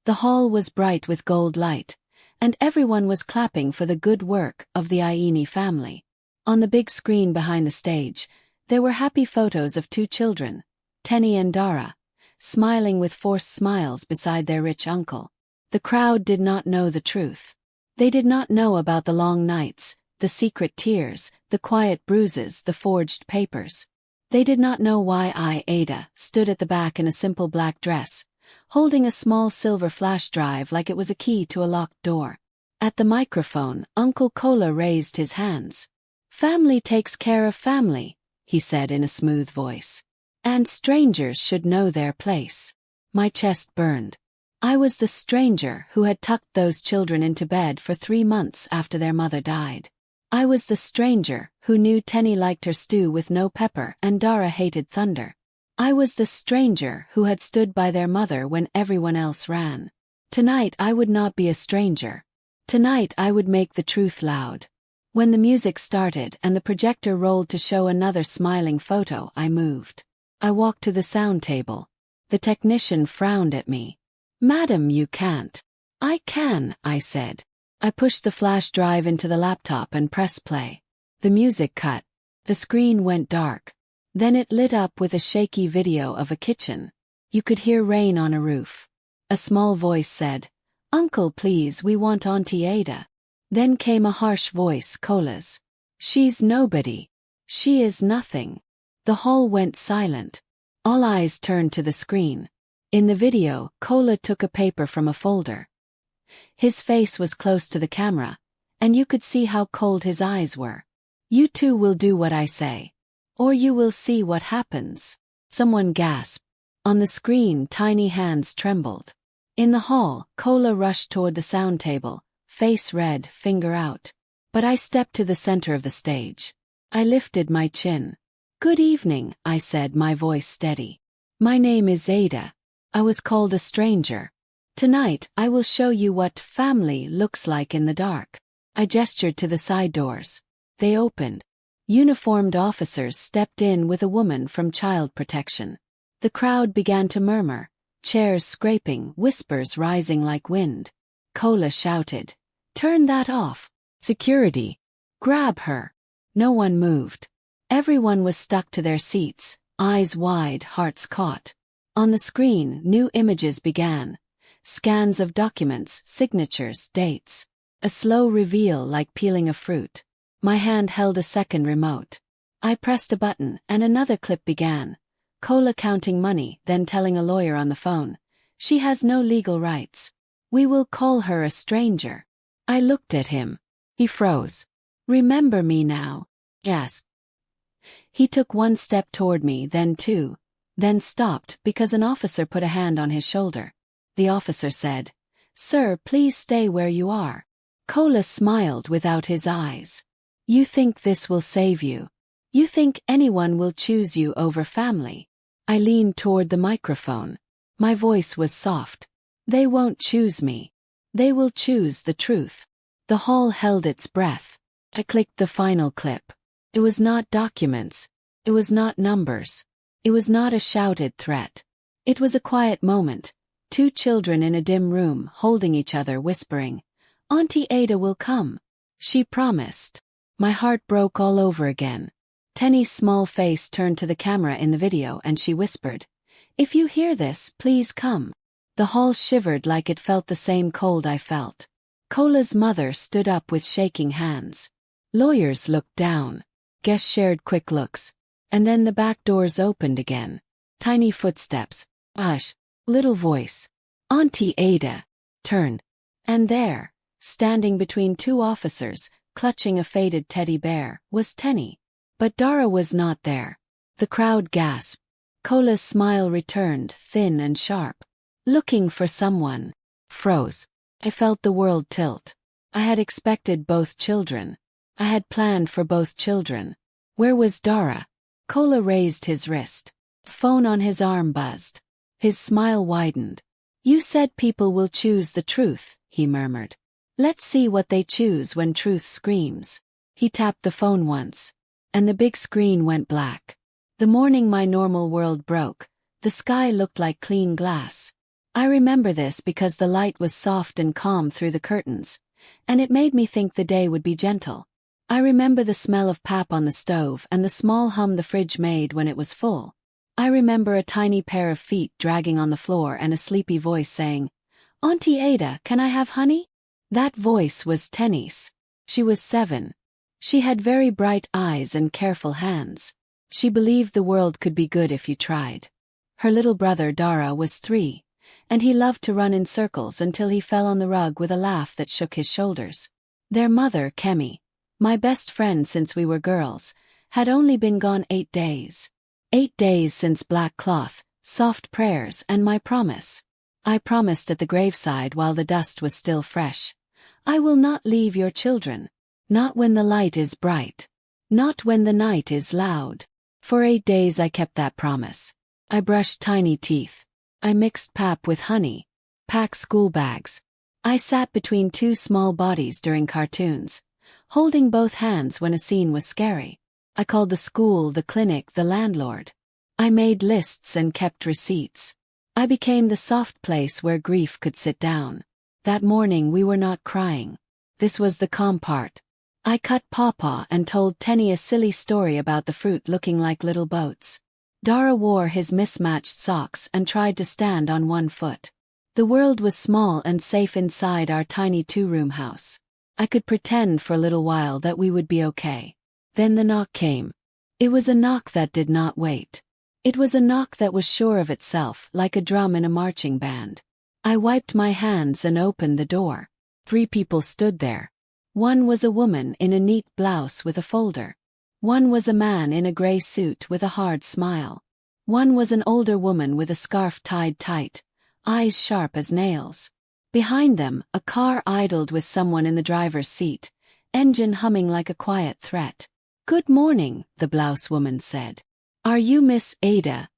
The hall was bright with gold light, and everyone was clapping for the good work of the Aini family. On the big screen behind the stage, there were happy photos of two children, Tenny and Dara, smiling with forced smiles beside their rich uncle. The crowd did not know the truth. They did not know about the long nights, the secret tears, the quiet bruises, the forged papers. They did not know why Ada, stood at the back in a simple black dress, holding a small silver flash drive like it was a key to a locked door. At the microphone, Uncle Kola raised his hands. "Family takes care of family," he said in a smooth voice. "And strangers should know their place." My chest burned. I was the stranger who had tucked those children into bed for 3 months after their mother died. I was the stranger who knew Tenny liked her stew with no pepper and Dara hated thunder. I was the stranger who had stood by their mother when everyone else ran. Tonight I would not be a stranger. Tonight I would make the truth loud. When the music started and the projector rolled to show another smiling photo, I moved. I walked to the sound table. The technician frowned at me. "Madam, you can't." "I can," I said. I pushed the flash drive into the laptop and pressed play. The music cut. The screen went dark. Then it lit up with a shaky video of a kitchen. You could hear rain on a roof. A small voice said, "Uncle, please, we want Auntie Ada." Then came a harsh voice, Kola's. "She's nobody. She is nothing." The hall went silent. All eyes turned to the screen. In the video, Kola took a paper from a folder. His face was close to the camera, and you could see how cold his eyes were. "You two will do what I say. Or you will see what happens." Someone gasped. On the screen, tiny hands trembled. In the hall, Kola rushed toward the sound table, face red, finger out. But I stepped to the center of the stage. I lifted my chin. "Good evening," I said, my voice steady. "My name is Ada. I was called a stranger. Tonight, I will show you what family looks like in the dark." I gestured to the side doors. They opened. Uniformed officers stepped in with a woman from Child Protection. The crowd began to murmur, chairs scraping, whispers rising like wind. Kola shouted, "Turn that off. Security. Grab her." No one moved. Everyone was stuck to their seats, eyes wide, hearts caught. On the screen, new images began. Scans of documents, signatures, dates. A slow reveal like peeling a fruit. My hand held a second remote. I pressed a button and another clip began. Kola counting money, then telling a lawyer on the phone, "She has no legal rights. We will call her a stranger." I looked at him. He froze. "Remember me now?" "Yes." He took one step toward me, then two, then stopped because an officer put a hand on his shoulder. The officer said, "Sir, please stay where you are." Kola smiled without his eyes. "You think this will save you? You think anyone will choose you over family?" I leaned toward the microphone. My voice was soft. "They won't choose me. They will choose the truth." The hall held its breath. I clicked the final clip. It was not documents. It was not numbers. It was not a shouted threat. It was a quiet moment. Two children in a dim room holding each other, whispering, "Auntie Ada will come. She promised." My heart broke all over again. Tenny's small face turned to the camera in the video and she whispered, "If you hear this, please come." The hall shivered like it felt the same cold I felt. Kola's mother stood up with shaking hands. Lawyers looked down. Guests shared quick looks. And then the back doors opened again. Tiny footsteps. Hush. Little voice. "Auntie Ada." Turned. And there, standing between two officers, clutching a faded teddy bear, was Tenny. But Dara was not there. The crowd gasped. Kola's smile returned, thin and sharp. "Looking for someone." Froze. I felt the world tilt. I had expected both children. I had planned for both children. Where was Dara? Kola raised his wrist. Phone on his arm buzzed. His smile widened. "You said people will choose the truth," he murmured. "Let's see what they choose when truth screams." He tapped the phone once. And the big screen went black. The morning my normal world broke, the sky looked like clean glass. I remember this because the light was soft and calm through the curtains, and it made me think the day would be gentle. I remember the smell of pap on the stove and the small hum the fridge made when it was full. I remember a tiny pair of feet dragging on the floor and a sleepy voice saying, "Auntie Ada, can I have honey?" That voice was Tenny's. She was 7. She had very bright eyes and careful hands. She believed the world could be good if you tried. Her little brother Dara was 3, and he loved to run in circles until he fell on the rug with a laugh that shook his shoulders. Their mother, Kemi, my best friend since we were girls, had only been gone 8 days. 8 days since black cloth, soft prayers and my promise. I promised at the graveside while the dust was still fresh. I will not leave your children. Not when the light is bright. Not when the night is loud. For 8 days I kept that promise. I brushed tiny teeth. I mixed pap with honey. Packed school bags. I sat between 2 small bodies during cartoons, holding both hands when a scene was scary. I called the school, the clinic, the landlord. I made lists and kept receipts. I became the soft place where grief could sit down. That morning we were not crying. This was the calm part. I cut Pawpaw and told Tenny a silly story about the fruit looking like little boats. Dara wore his mismatched socks and tried to stand on one foot. The world was small and safe inside our tiny 2-room house. I could pretend for a little while that we would be okay. Then the knock came. It was a knock that did not wait. It was a knock that was sure of itself, like a drum in a marching band. I wiped my hands and opened the door. 3 people stood there. One was a woman in a neat blouse with a folder. One was a man in a gray suit with a hard smile. One was an older woman with a scarf tied tight, eyes sharp as nails. Behind them, a car idled with someone in the driver's seat, engine humming like a quiet threat. "Good morning," the blouse woman said. "Are you Miss Ada?"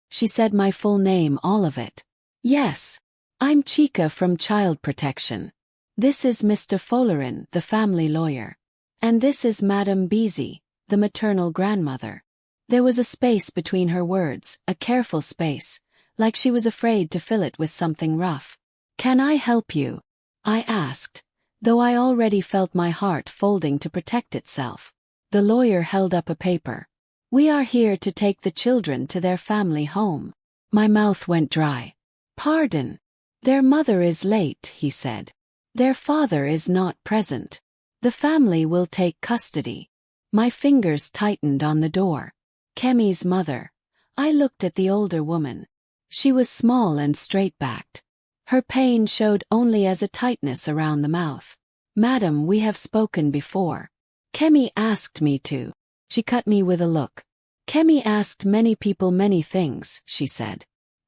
She said my full name, all of it. "Yes. I'm Chica from Child Protection. This is Mr. Follerin, the family lawyer. And this is Madame Beezy, the maternal grandmother." There was a space between her words, a careful space, like she was afraid to fill it with something rough. "Can I help you?" I asked, though I already felt my heart folding to protect itself. The lawyer held up a paper. "We are here to take the children to their family home." My mouth went dry. "Pardon. Their mother is late," he said. "Their father is not present. The family will take custody." My fingers tightened on the door. Kemi's mother. I looked at the older woman. She was small and straight-backed. Her pain showed only as a tightness around the mouth. "Madam, we have spoken before. Kemi asked me to." She cut me with a look. "Kemi asked many people many things," she said.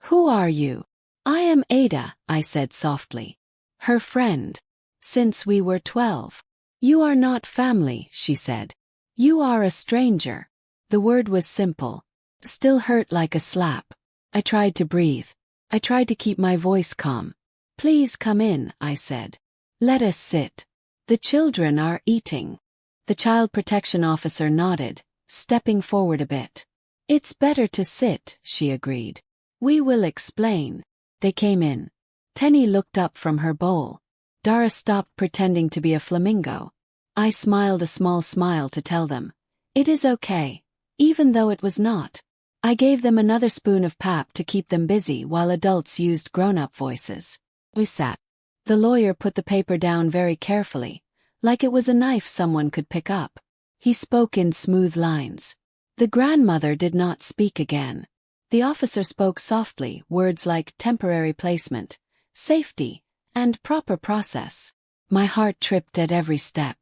"Who are you?" "I am Ada," I said softly. "Her friend. Since we were 12. "You are not family," she said. "You are a stranger." The word was simple, still hurt like a slap. I tried to breathe. I tried to keep my voice calm. "Please come in," I said. "Let us sit. The children are eating." The child protection officer nodded, stepping forward a bit. "It's better to sit," she agreed. "We will explain." They came in. Tenny looked up from her bowl. Dara stopped pretending to be a flamingo. I smiled a small smile to tell them, "It is okay," even though it was not. I gave them another spoon of pap to keep them busy while adults used grown-up voices. We sat. The lawyer put the paper down very carefully, like it was a knife someone could pick up. He spoke in smooth lines. The grandmother did not speak again. The officer spoke softly, words like temporary placement, safety, and proper process. My heart tripped at every step.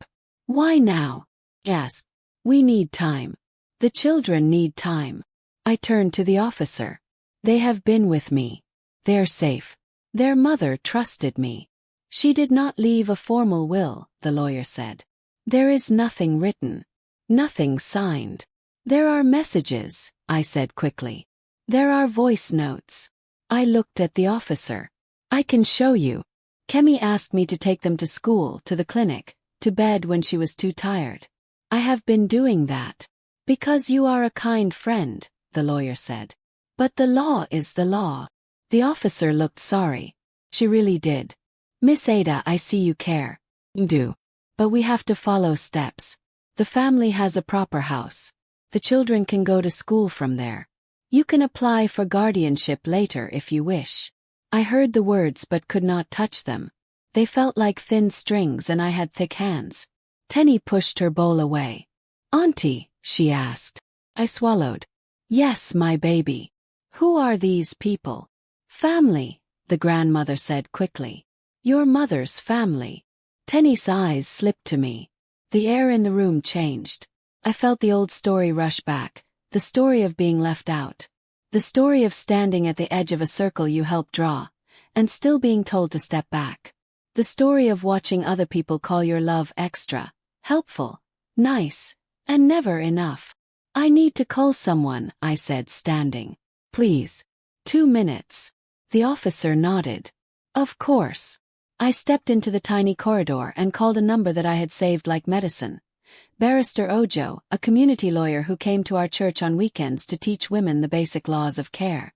"Why now?" I asked. "We need time. The children need time." I turned to the officer. "They have been with me. They're safe. Their mother trusted me." "She did not leave a formal will," the lawyer said. "There is nothing written. Nothing signed." "There are messages," I said quickly. "There are voice notes." I looked at the officer. "I can show you." Kemi asked me to take them to school, to the clinic, to bed when she was too tired. "I have been doing that." "Because you are a kind friend," the lawyer said. "But the law is the law." The officer looked sorry. She really did. Miss Ada, I see you care. Do. But we have to follow steps. The family has a proper house. The children can go to school from there. You can apply for guardianship later if you wish. I heard the words but could not touch them. They felt like thin strings and I had thick hands. Tenny pushed her bowl away. Auntie, she asked. I swallowed. Yes, my baby. Who are these people? Family, the grandmother said quickly. Your mother's family. Tenny's eyes slipped to me. The air in the room changed. I felt the old story rush back, the story of being left out. The story of standing at the edge of a circle you helped draw, and still being told to step back. The story of watching other people call your love extra, helpful, nice, and never enough. I need to call someone, I said, standing. Please. 2 minutes. The officer nodded. Of course. I stepped into the tiny corridor and called a number that I had saved like medicine. Barrister Ojo, a community lawyer who came to our church on weekends to teach women the basic laws of care.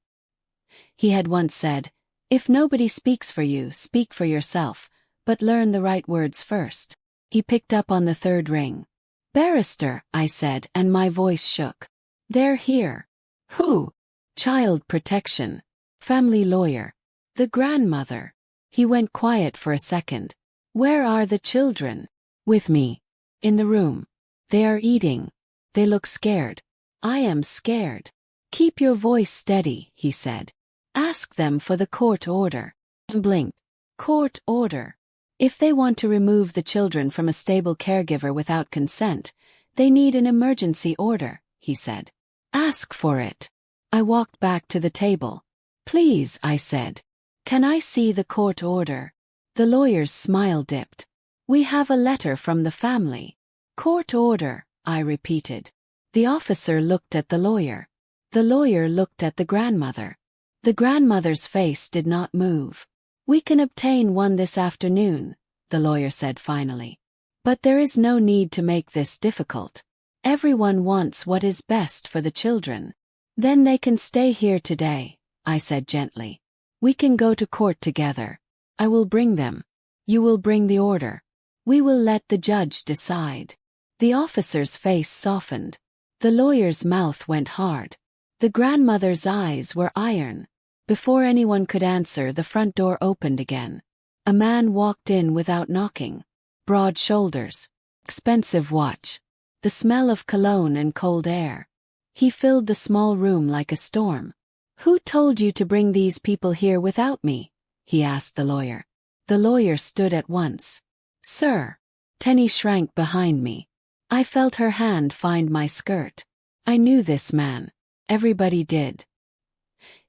He had once said, if nobody speaks for you, speak for yourself, but learn the right words first. He picked up on the third ring. Barrister, I said, and my voice shook. They're here. Who? Child protection. Family lawyer. The grandmother. He went quiet for a second. Where are the children? With me. In the room. They are eating. They look scared. I am scared. Keep your voice steady, he said. Ask them for the court order. And blinked. Court order. If they want to remove the children from a stable caregiver without consent, they need an emergency order, he said. Ask for it. I walked back to the table. Please, I said. Can I see the court order? The lawyer's smile dipped. We have a letter from the family. Court order, I repeated. The officer looked at the lawyer. The lawyer looked at the grandmother. The grandmother's face did not move. We can obtain one this afternoon, the lawyer said finally. But there is no need to make this difficult. Everyone wants what is best for the children. Then they can stay here today, I said gently. We can go to court together. I will bring them. You will bring the order. We will let the judge decide. The officer's face softened. The lawyer's mouth went hard. The grandmother's eyes were iron. Before anyone could answer, the front door opened again. A man walked in without knocking. Broad shoulders. Expensive watch. The smell of cologne and cold air. He filled the small room like a storm. Who told you to bring these people here without me? He asked the lawyer. The lawyer stood at once. Sir. Tenny shrank behind me. I felt her hand find my skirt. I knew this man. Everybody did.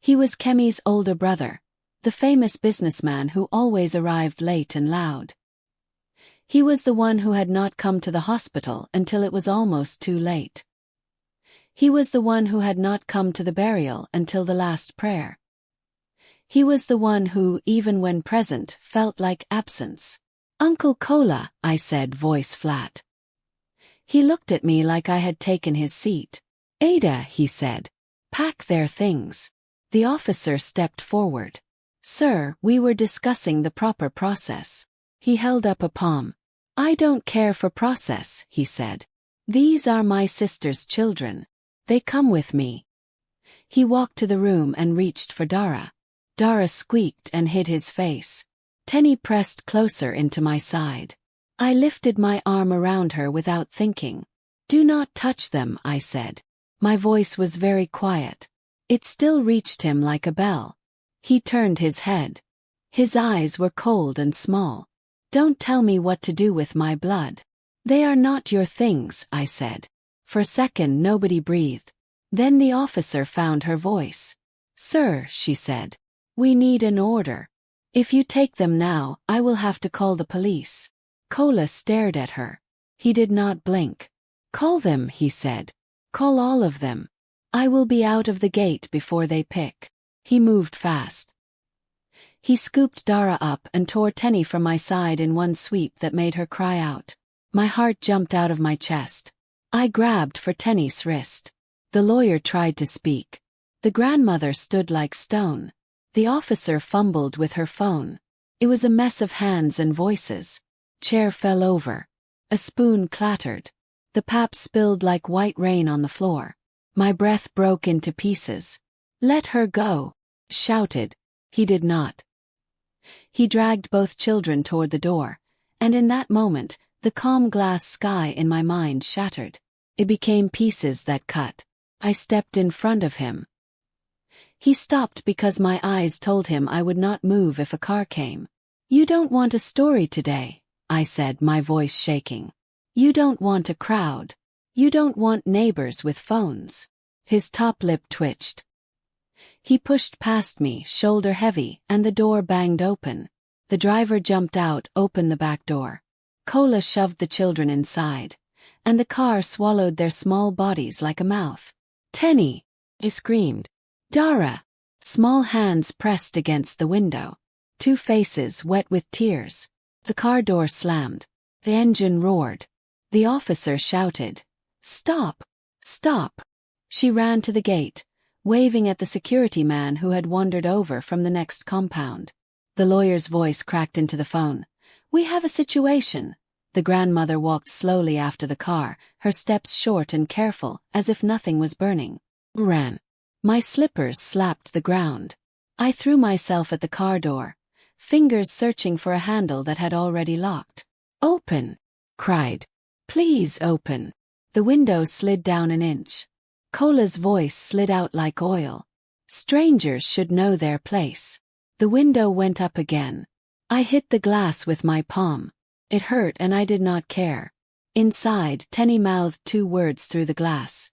He was Kemi's older brother, the famous businessman who always arrived late and loud. He was the one who had not come to the hospital until it was almost too late. He was the one who had not come to the burial until the last prayer. He was the one who, even when present, felt like absence. Uncle Cola, I said, voice flat. He looked at me like I had taken his seat. Ada, he said. Pack their things. The officer stepped forward. Sir, we were discussing the proper process. He held up a palm. I don't care for process, he said. These are my sister's children. They come with me. He walked to the room and reached for Dara. Dara squeaked and hid his face. Tenny pressed closer into my side. I lifted my arm around her without thinking. Do not touch them, I said. My voice was very quiet. It still reached him like a bell. He turned his head. His eyes were cold and small. Don't tell me what to do with my blood. They are not your things, I said. For a second nobody breathed. Then the officer found her voice. Sir, she said. We need an order. If you take them now, I will have to call the police. Cola stared at her. He did not blink. Call them, he said. Call all of them. I will be out of the gate before they pick. He moved fast. He scooped Dara up and tore Tenny from my side in one sweep that made her cry out. My heart jumped out of my chest. I grabbed for Tenny's wrist. The lawyer tried to speak. The grandmother stood like stone. The officer fumbled with her phone. It was a mess of hands and voices. Chair fell over. A spoon clattered. The pap spilled like white rain on the floor. My breath broke into pieces. "Let her go," shouted. He did not. He dragged both children toward the door, and in that moment, the calm glass sky in my mind shattered. It became pieces that cut. I stepped in front of him. He stopped because my eyes told him I would not move if a car came. "You don't want a story today," I said, my voice shaking. "You don't want a crowd. You don't want neighbors with phones." His top lip twitched. He pushed past me, shoulder heavy, and the door banged open. The driver jumped out, opened the back door. Cola shoved the children inside, and the car swallowed their small bodies like a mouth. "Tenny!" I screamed. "Dara!" Small hands pressed against the window. Two faces wet with tears. The car door slammed. The engine roared. The officer shouted, "Stop! Stop!" She ran to the gate, waving at the security man who had wandered over from the next compound. The lawyer's voice cracked into the phone. "We have a situation." The grandmother walked slowly after the car, her steps short and careful, as if nothing was burning. Ran. My slippers slapped the ground. I threw myself at the car door, fingers searching for a handle that had already locked. "Open!" cried. "Please open." The window slid down an inch. Cola's voice slid out like oil. "Strangers should know their place." The window went up again. I hit the glass with my palm. It hurt and I did not care. Inside, Tenny mouthed two words through the glass.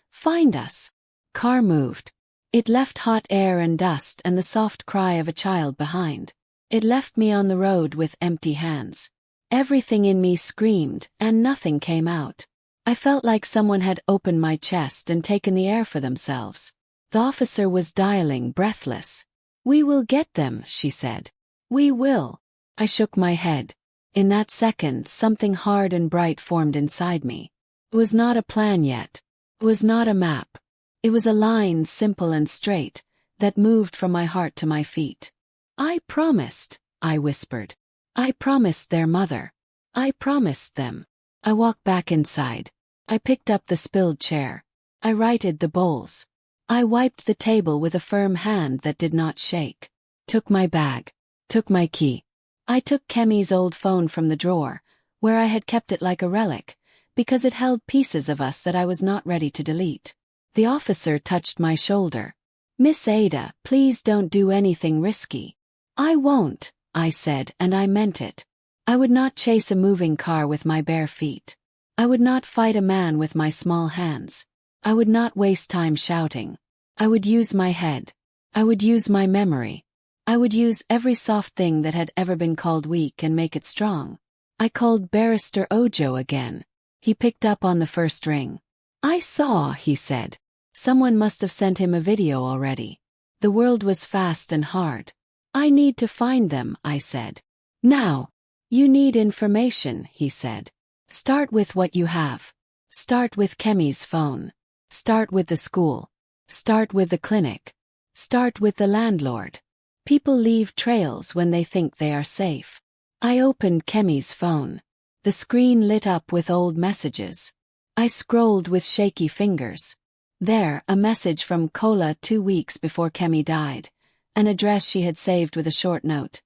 "Find us." Car moved. It left hot air and dust and the soft cry of a child behind. It left me on the road with empty hands. Everything in me screamed, and nothing came out. I felt like someone had opened my chest and taken the air for themselves. The officer was dialing, breathless. "We will get them," she said. "We will." I shook my head. In that second, something hard and bright formed inside me. It was not a plan yet. It was not a map. It was a line, simple and straight, that moved from my heart to my feet. "I promised," I whispered. "I promised their mother. I promised them." I walked back inside. I picked up the spilled chair. I righted the bowls. I wiped the table with a firm hand that did not shake. Took my bag. Took my key. I took Kemi's old phone from the drawer, where I had kept it like a relic, because it held pieces of us that I was not ready to delete. The officer touched my shoulder. "Miss Ada, please don't do anything risky." "I won't," I said, and I meant it. I would not chase a moving car with my bare feet. I would not fight a man with my small hands. I would not waste time shouting. I would use my head. I would use my memory. I would use every soft thing that had ever been called weak and make it strong. I called Barrister Ojo again. He picked up on the first ring. "I saw," he said. Someone must have sent him a video already. The world was fast and hard. "I need to find them," I said. "Now." "You need information," he said. "Start with what you have. Start with Kemi's phone. Start with the school. Start with the clinic. Start with the landlord. People leave trails when they think they are safe." I opened Kemi's phone. The screen lit up with old messages. I scrolled with shaky fingers. There, a message from Cola 2 weeks before Kemi died, an address she had saved with a short note.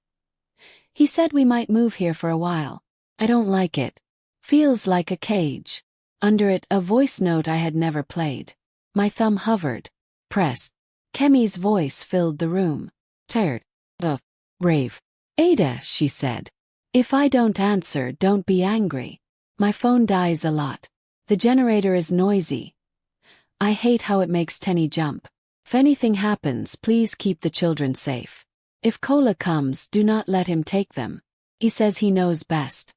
"He said we might move here for a while. I don't like it. Feels like a cage." Under it, a voice note I had never played. My thumb hovered. Pressed. Kemi's voice filled the room. "Tired of rave. Ada," she said. "If I don't answer, don't be angry. My phone dies a lot. The generator is noisy. I hate how it makes Tenny jump. If anything happens, please keep the children safe. If Cola comes, do not let him take them. He says he knows best.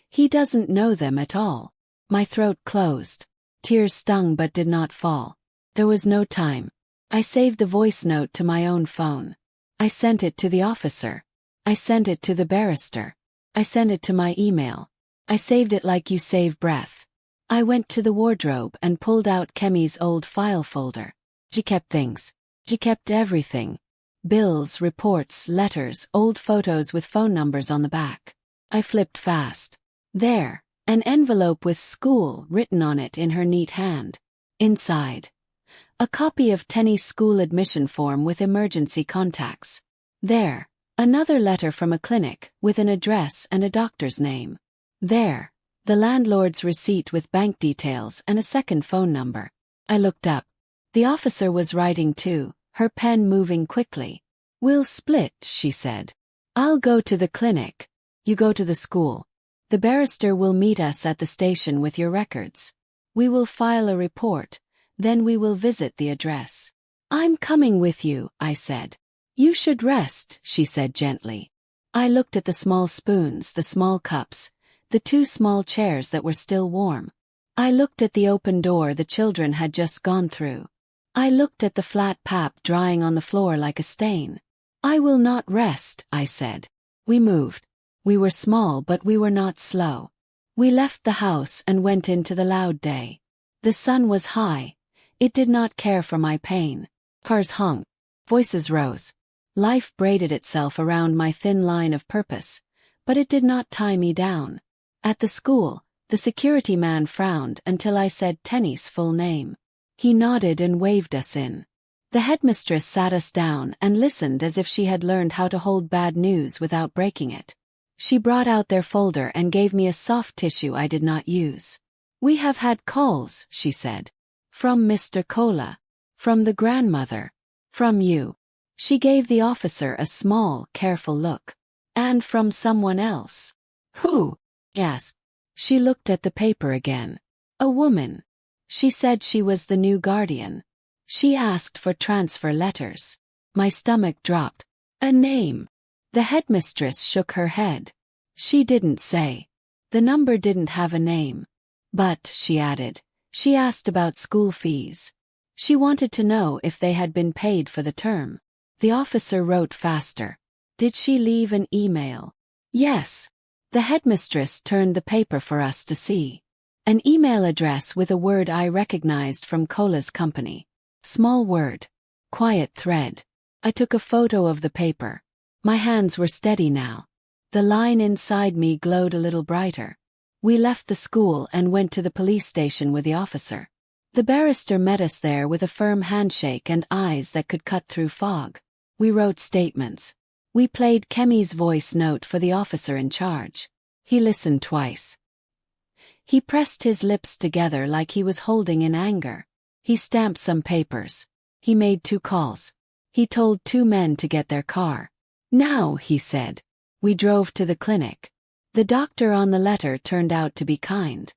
He doesn't know them at all." My throat closed. Tears stung but did not fall. There was no time. I saved the voice note to my own phone. I sent it to the officer. I sent it to the barrister. I sent it to my email. I saved it like you save breath. I went to the wardrobe and pulled out Kemi's old file folder. She kept things. She kept everything. Bills, reports, letters, old photos with phone numbers on the back. I flipped fast. There, an envelope with school written on it in her neat hand. Inside, a copy of Tenny's school admission form with emergency contacts. There, another letter from a clinic with an address and a doctor's name. There, the landlord's receipt with bank details and a second phone number. I looked up. The officer was writing too, her pen moving quickly. "We'll split," she said. "I'll go to the clinic. You go to the school. The barrister will meet us at the station with your records. We will file a report, then we will visit the address." "I'm coming with you," I said. "You should rest," she said gently. I looked at the small spoons, the small cups, the two small chairs that were still warm. I looked at the open door the children had just gone through. I looked at the flat pap drying on the floor like a stain. "I will not rest," I said. We moved. We were small but we were not slow. We left the house and went into the loud day. The sun was high. It did not care for my pain. Cars honked. Voices rose. Life braided itself around my thin line of purpose, but it did not tie me down. At the school, the security man frowned until I said Tenny's full name. He nodded and waved us in. The headmistress sat us down and listened as if she had learned how to hold bad news without breaking it. She brought out their folder and gave me a soft tissue I did not use. "We have had calls," she said. "From Mr. Cola. From the grandmother. From you." She gave the officer a small, careful look. "And from someone else." "Who?" I asked. She looked at the paper again. "A woman. She said she was the new guardian. She asked for transfer letters." My stomach dropped. "A name?" The headmistress shook her head. "She didn't say. The number didn't have a name. But," she added, "she asked about school fees. She wanted to know if they had been paid for the term." The officer wrote faster. "Did she leave an email?" "Yes." The headmistress turned the paper for us to see. An email address with a word I recognized from Cola's company. Small word. Quiet thread. I took a photo of the paper. My hands were steady now. The line inside me glowed a little brighter. We left the school and went to the police station with the officer. The barrister met us there with a firm handshake and eyes that could cut through fog. We wrote statements. We played Kemi's voice note for the officer in charge. He listened twice. He pressed his lips together like he was holding in anger. He stamped some papers. He made 2 calls. He told 2 men to get their car. "Now," he said. We drove to the clinic. The doctor on the letter turned out to be kind.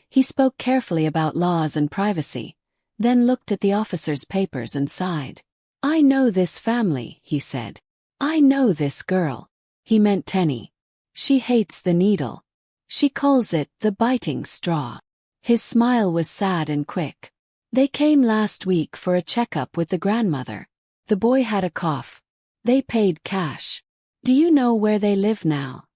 He spoke carefully about laws and privacy, then looked at the officer's papers and sighed. "I know this family," he said. "I know this girl." He meant Tenny. "She hates the needle. She calls it the biting straw." His smile was sad and quick. "They came last week for a checkup with the grandmother. The boy had a cough. They paid cash. Do you know where they live now?"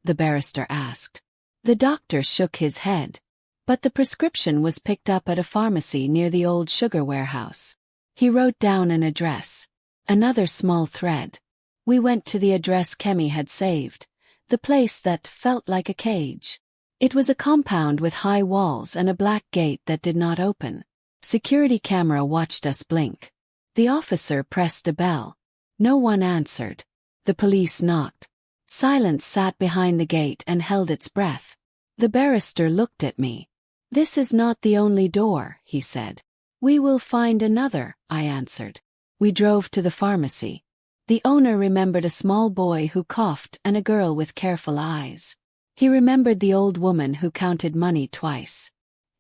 the barrister asked. The doctor shook his head. But the prescription was picked up at a pharmacy near the old sugar warehouse. He wrote down an address. Another small thread. We went to the address Kemi had saved, the place that felt like a cage. It was a compound with high walls and a black gate that did not open. Security camera watched us blink. The officer pressed a bell. No one answered. The police knocked. Silence sat behind the gate and held its breath. The barrister looked at me. "This is not the only door," he said. "We will find another," I answered. We drove to the pharmacy. The owner remembered a small boy who coughed and a girl with careful eyes. He remembered the old woman who counted money twice.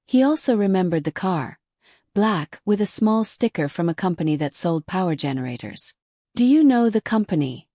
He also remembered the car. Black, with a small sticker from a company that sold power generators. "Do you know the company?"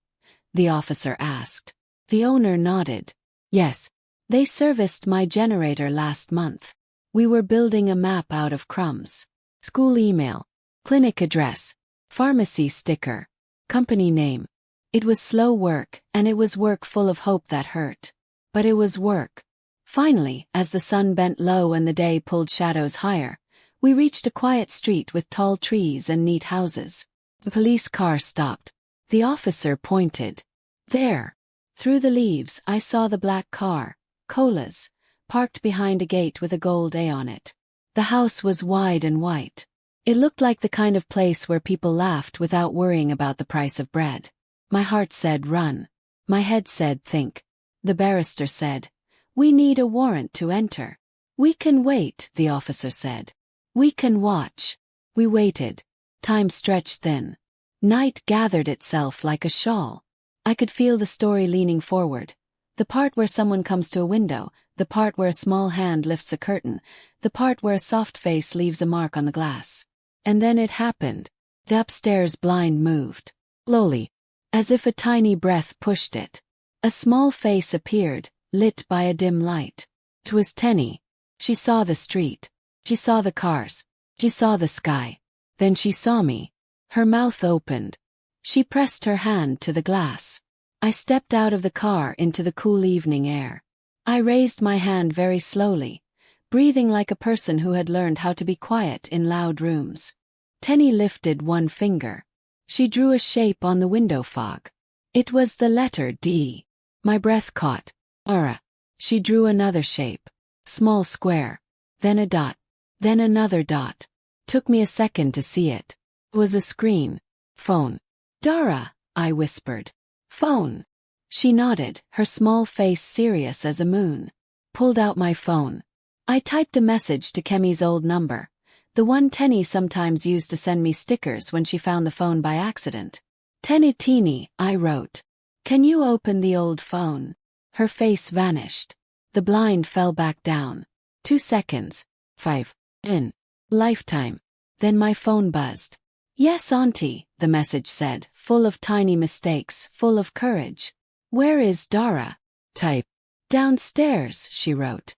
the officer asked. The owner nodded. "Yes. They serviced my generator last month. We were building a map out of crumbs. School email. Clinic address. Pharmacy sticker. Company name." It was slow work, and it was work full of hope that hurt. But it was work. Finally, as the sun bent low and the day pulled shadows higher, we reached a quiet street with tall trees and neat houses. The police car stopped. The officer pointed. There. Through the leaves, I saw the black car, Cola's, parked behind a gate with a gold A on it. The house was wide and white. It looked like the kind of place where people laughed without worrying about the price of bread. My heart said run. My head said think. The barrister said, "We need a warrant to enter." "We can wait," the officer said. "We can watch." We waited. Time stretched thin. Night gathered itself like a shawl. I could feel the story leaning forward. The part where someone comes to a window, the part where a small hand lifts a curtain, the part where a soft face leaves a mark on the glass. And then it happened. The upstairs blind moved. Slowly. As if a tiny breath pushed it. A small face appeared, lit by a dim light. It was Tenny. She saw the street. She saw the cars. She saw the sky. Then she saw me. Her mouth opened. She pressed her hand to the glass. I stepped out of the car into the cool evening air. I raised my hand very slowly, breathing like a person who had learned how to be quiet in loud rooms. Tenny lifted one finger. She drew a shape on the window fog. It was the letter D. My breath caught. Aura. She drew another shape. Small square. Then a dot. Then another dot. Took me a second to see it. It was a screen. Phone. "Dara," I whispered. "Phone." She nodded, her small face serious as a moon. Pulled out my phone. I typed a message to Kemi's old number, the one Tenny sometimes used to send me stickers when she found the phone by accident. "Tenny Teeny," I wrote. "Can you open the old phone?" Her face vanished. The blind fell back down. 2 seconds. 5. In. Lifetime. Then my phone buzzed. "Yes, Auntie," the message said, full of tiny mistakes, full of courage. "Where is Dara?" Type. "Downstairs," she wrote.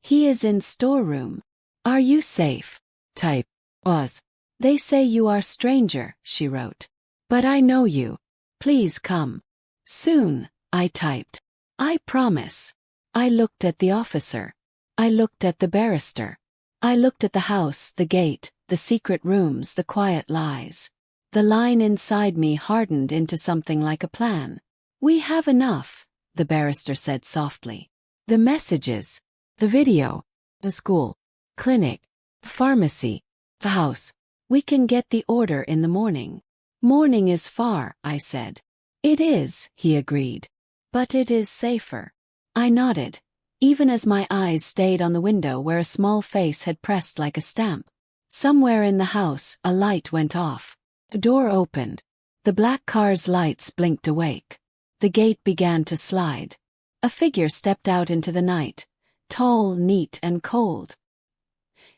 "He is in storeroom. Are you safe?" Type. "Was. They say you are stranger," she wrote. "But I know you. Please come." "Soon," I typed. "I promise." I looked at the officer. I looked at the barrister. I looked at the house, the gate, the secret rooms, the quiet lies. The line inside me hardened into something like a plan. "We have enough," the barrister said softly. "The messages, the video, the school, clinic, pharmacy, the house. We can get the order in the morning." "Morning is far," I said. "It is," he agreed. "But it is safer." I nodded, even as my eyes stayed on the window where a small face had pressed like a stamp. Somewhere in the house, a light went off. A door opened. The black car's lights blinked awake. The gate began to slide. A figure stepped out into the night, tall, neat, and cold.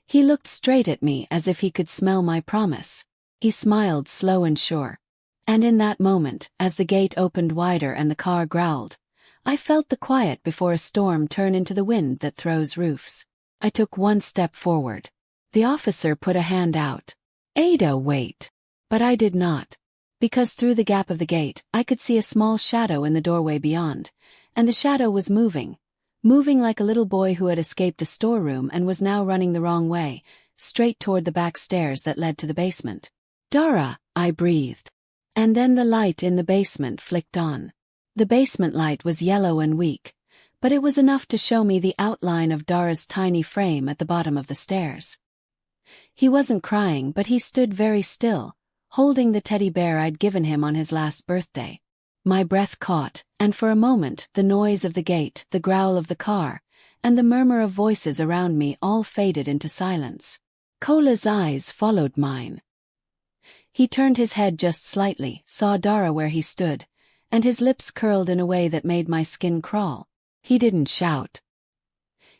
He looked straight at me as if he could smell my promise. He smiled slow and sure. And in that moment, as the gate opened wider and the car growled, I felt the quiet before a storm turn into the wind that throws roofs. I took one step forward. The officer put a hand out. "Ada, wait." But I did not. Because through the gap of the gate, I could see a small shadow in the doorway beyond, and the shadow was moving like a little boy who had escaped a storeroom and was now running the wrong way, straight toward the back stairs that led to the basement. "Dara," I breathed. And then the light in the basement flicked on. The basement light was yellow and weak, but it was enough to show me the outline of Dara's tiny frame at the bottom of the stairs. He wasn't crying, but he stood very still, holding the teddy bear I'd given him on his last birthday. My breath caught, and for a moment the noise of the gate, the growl of the car, and the murmur of voices around me all faded into silence. Cola's eyes followed mine. He turned his head just slightly, saw Dara where he stood, and his lips curled in a way that made my skin crawl. He didn't shout.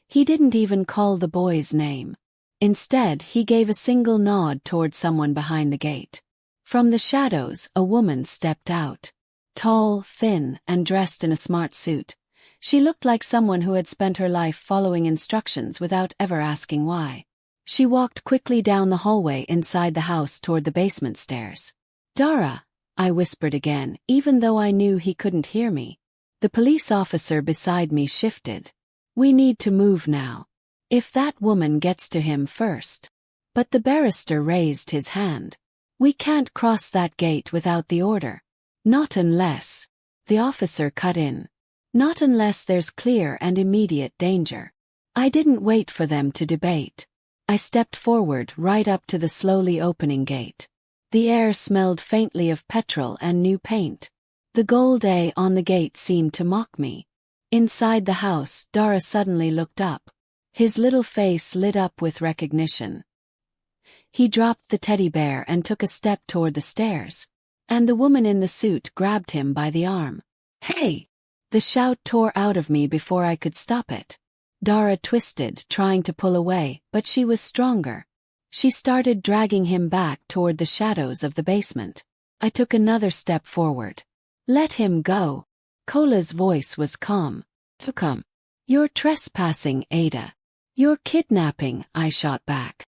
He didn't even call the boy's name. Instead, he gave a single nod toward someone behind the gate. From the shadows, a woman stepped out. Tall, thin, and dressed in a smart suit. She looked like someone who had spent her life following instructions without ever asking why. She walked quickly down the hallway inside the house toward the basement stairs. "Dara," I whispered again, even though I knew he couldn't hear me. The police officer beside me shifted. "We need to move now. If that woman gets to him first." But the barrister raised his hand. We can't cross that gate without the order. Not unless. The officer cut in. Not unless there's clear and immediate danger. I didn't wait for them to debate. I stepped forward right up to the slowly opening gate. The air smelled faintly of petrol and new paint. The gold A on the gate seemed to mock me. Inside the house, Dara suddenly looked up. His little face lit up with recognition. He dropped the teddy bear and took a step toward the stairs. And the woman in the suit grabbed him by the arm. "Hey!" The shout tore out of me before I could stop it. Dara twisted, trying to pull away, but she was stronger. She started dragging him back toward the shadows of the basement. I took another step forward. "Let him go." Cola's voice was calm. "Come. You're trespassing, Ada. You're kidnapping," I shot back.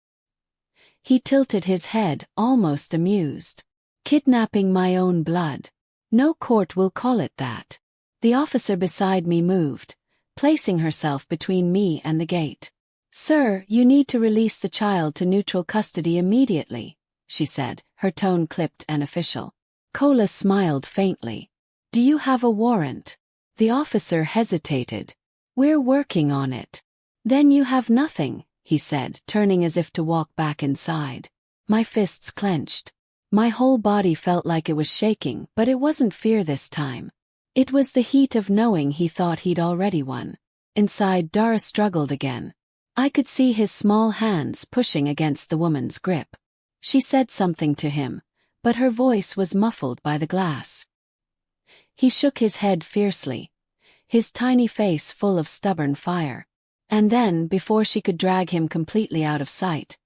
He tilted his head, almost amused. "Kidnapping my own blood. No court will call it that." The officer beside me moved, placing herself between me and the gate. "Sir, you need to release the child to neutral custody immediately," she said, her tone clipped and official. Cola smiled faintly. "Do you have a warrant?" The officer hesitated. "We're working on it." "Then you have nothing," he said, turning as if to walk back inside. My fists clenched. My whole body felt like it was shaking, but it wasn't fear this time. It was the heat of knowing he thought he'd already won. Inside, Dara struggled again. I could see his small hands pushing against the woman's grip. She said something to him, but her voice was muffled by the glass. He shook his head fiercely, his tiny face full of stubborn fire. And then, before she could drag him completely out of sight,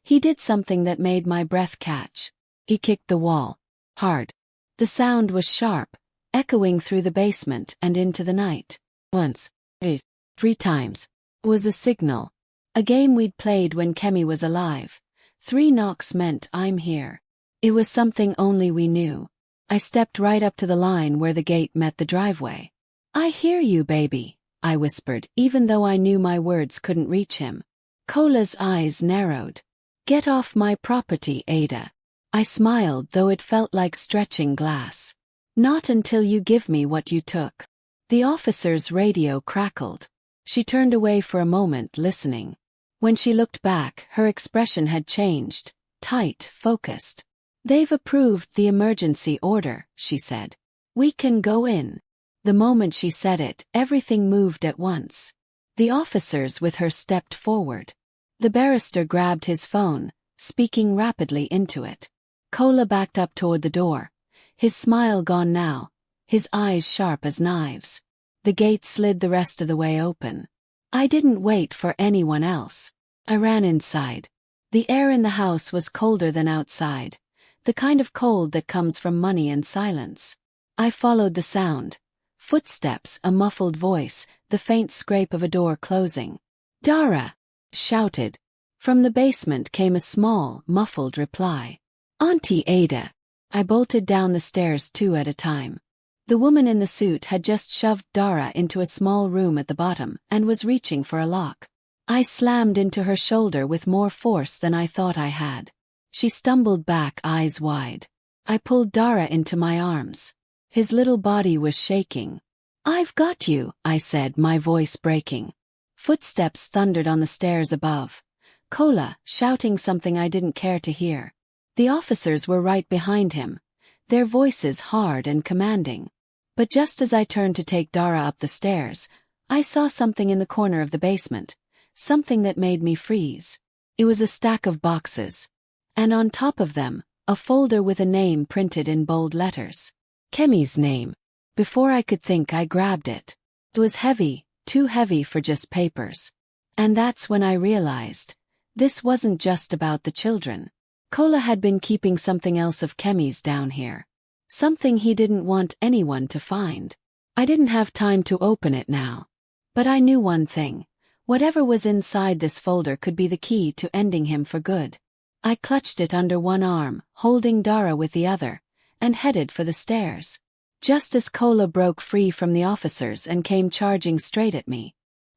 he did something that made my breath catch. He kicked the wall. Hard. The sound was sharp, echoing through the basement and into the night. Once. 3 times. It was a signal. A game we'd played when Kemi was alive. 3 knocks meant I'm here. It was something only we knew. I stepped right up to the line where the gate met the driveway. "I hear you, baby," I whispered, even though I knew my words couldn't reach him. Cola's eyes narrowed. "Get off my property, Ada." I smiled, though it felt like stretching glass. "Not until you give me what you took." The officer's radio crackled. She turned away for a moment, listening. When she looked back, her expression had changed, tight, focused. "They've approved the emergency order," she said. "We can go in." The moment she said it, everything moved at once. The officers with her stepped forward. The barrister grabbed his phone, speaking rapidly into it. Cola backed up toward the door, his smile gone now, his eyes sharp as knives. The gate slid the rest of the way open. I didn't wait for anyone else. I ran inside. The air in the house was colder than outside, the kind of cold that comes from money and silence. I followed the sound. Footsteps, a muffled voice, the faint scrape of a door closing. "Dara!" shouted. From the basement came a small, muffled reply. "Auntie Ada." I bolted down the stairs 2 at a time. The woman in the suit had just shoved Dara into a small room at the bottom and was reaching for a lock. I slammed into her shoulder with more force than I thought I had. She stumbled back, eyes wide. I pulled Dara into my arms. His little body was shaking. "I've got you," I said, my voice breaking. Footsteps thundered on the stairs above. Cola, shouting something I didn't care to hear. The officers were right behind him, their voices hard and commanding. But just as I turned to take Dara up the stairs, I saw something in the corner of the basement, something that made me freeze. It was a stack of boxes. And on top of them, a folder with a name printed in bold letters. Kemi's name. Before I could think, I grabbed it. It was heavy, too heavy for just papers. And that's when I realized, this wasn't just about the children. Cola had been keeping something else of Kemi's down here. Something he didn't want anyone to find. I didn't have time to open it now. But I knew one thing. Whatever was inside this folder could be the key to ending him for good. I clutched it under one arm, holding Dara with the other, and headed for the stairs. Just as Cola broke free from the officers and came charging straight at me.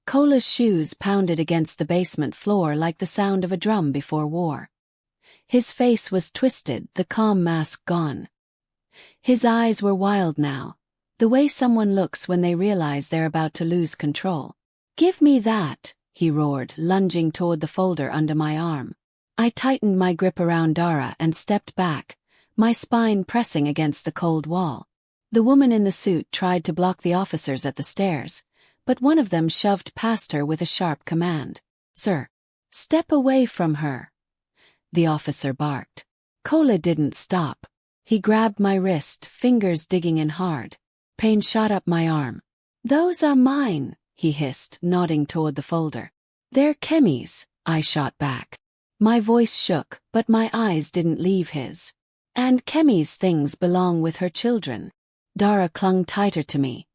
Cola's shoes pounded against the basement floor like the sound of a drum before war. His face was twisted, the calm mask gone. His eyes were wild now, the way someone looks when they realize they're about to lose control. "Give me that," he roared, lunging toward the folder under my arm. I tightened my grip around Dara and stepped back, my spine pressing against the cold wall. The woman in the suit tried to block the officers at the stairs, but one of them shoved past her with a sharp command. "Sir, step away from her," the officer barked. Kola didn't stop. He grabbed my wrist, fingers digging in hard. Pain shot up my arm. "Those are mine," he hissed, nodding toward the folder. "They're Kemi's," I shot back. My voice shook, but my eyes didn't leave his. "And Kemi's things belong with her children." Dara clung tighter to me,